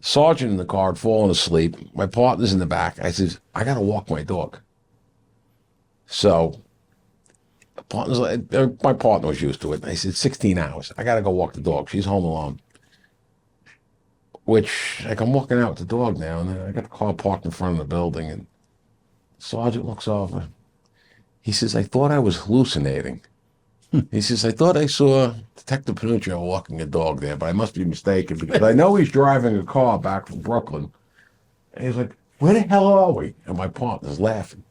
sergeant in the car had fallen asleep. My partner's in the back. I says, "I got to walk my dog." So my partner was used to it. I said, 16 hours. I got to go walk the dog. She's home alone. Which, like, I'm walking out with the dog now, and I got the car parked in front of the building, and the sergeant looks over. He says, "I thought I was hallucinating." He says, "I thought I saw Detective Panuccio walking a dog there, but I must be mistaken because I know he's driving a car back from Brooklyn." And he's like, "Where the hell are we?" And my partner's laughing.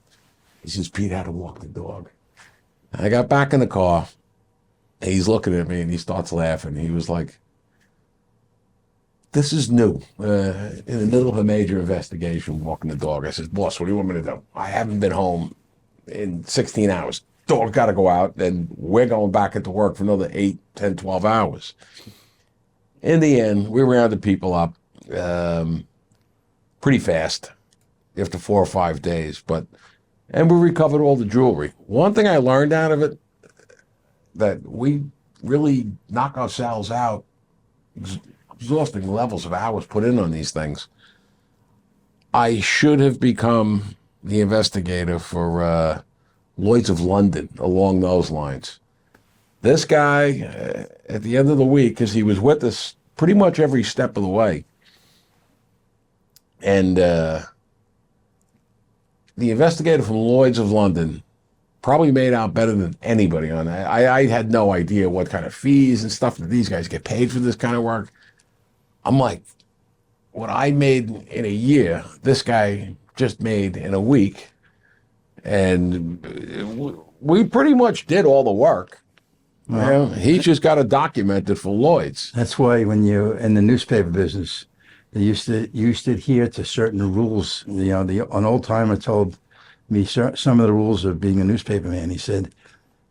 He says, "Pete had to walk the dog." I got back in the car, and he's looking at me, and he starts laughing. He was like, "This is new. In the middle of a major investigation, walking the dog." I said, "Boss, what do you want me to do? I haven't been home in 16 hours. dog got to go out, and we're going back into work for another 8, 10, 12 hours. In the end, we rounded people up pretty fast after 4 or 5 days, and we recovered all the jewelry. One thing I learned out of it, that we really knock ourselves out, exhausting levels of hours put in on these things. I should have become the investigator for Lloyd's of London along those lines. This guy, at the end of the week, because he was with us pretty much every step of the way, and the investigator from Lloyd's of London probably made out better than anybody on that. I had no idea what kind of fees and stuff that these guys get paid for this kind of work. I'm like, what I made in a year, this guy just made in a week. And we pretty much did all the work. Well, he just got it documented for Lloyd's. That's why when you're in the newspaper business, they used to adhere to certain rules. An old timer told me some of the rules of being a newspaper man. He said,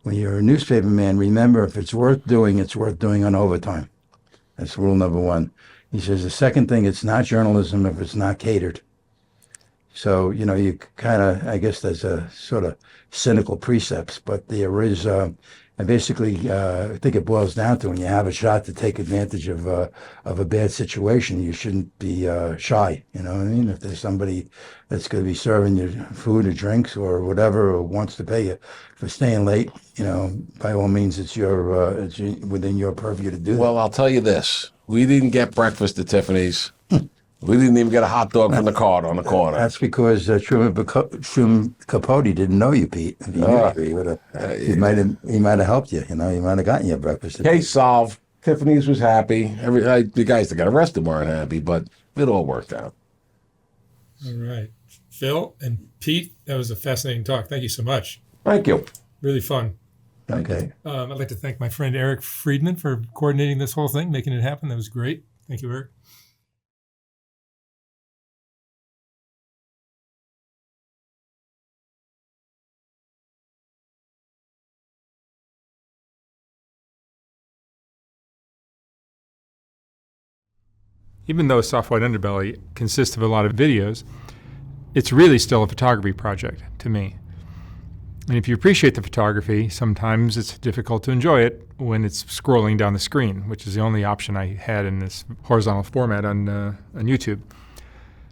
when you're a newspaper man, remember, if it's worth doing on overtime. That's rule number one. He says, the second thing, it's not journalism if it's not catered. So, you kind of, I guess there's a sort of cynical precepts, but there is, I basically think it boils down to when you have a shot to take advantage of a bad situation, you shouldn't be shy. You know what I mean? If there's somebody that's going to be serving you food or drinks or whatever, or wants to pay you for staying late, by all means, it's within your purview to do that. Well, I'll tell you this. We didn't get breakfast at Tiffany's. We didn't even get a hot dog from the cart on the corner. That's because Truman Capote didn't know you, Pete. If he knew you, he might have helped you. He might have gotten you breakfast. Case solved. Tiffany's was happy. The guys that got arrested weren't happy, but it all worked out. All right. Phil and Pete, that was a fascinating talk. Thank you so much. Thank you. Really fun. Okay. I'd like to thank my friend Eric Friedman for coordinating this whole thing, making it happen. That was great. Thank you, Eric. Even though Soft White Underbelly consists of a lot of videos, it's really still a photography project to me. And if you appreciate the photography, sometimes it's difficult to enjoy it when it's scrolling down the screen, which is the only option I had in this horizontal format on YouTube.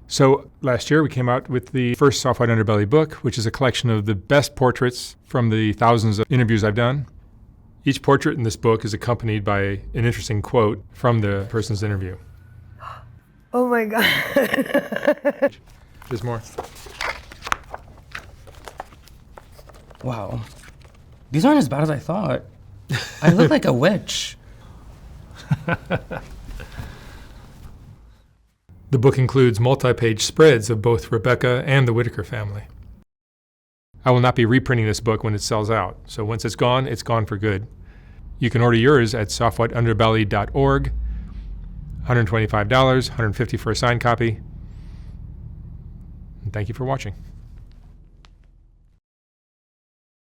So last year we came out with the first Soft White Underbelly book, which is a collection of the best portraits from the thousands of interviews I've done. Each portrait in this book is accompanied by an interesting quote from the person's interview. Oh my God. There's more. Wow. These aren't as bad as I thought. I look like a witch. The book includes multi-page spreads of both Rebecca and the Whitaker family. I will not be reprinting this book when it sells out, so once it's gone for good. You can order yours at softwhiteunderbelly.org. $125, $150 for a signed copy. And thank you for watching.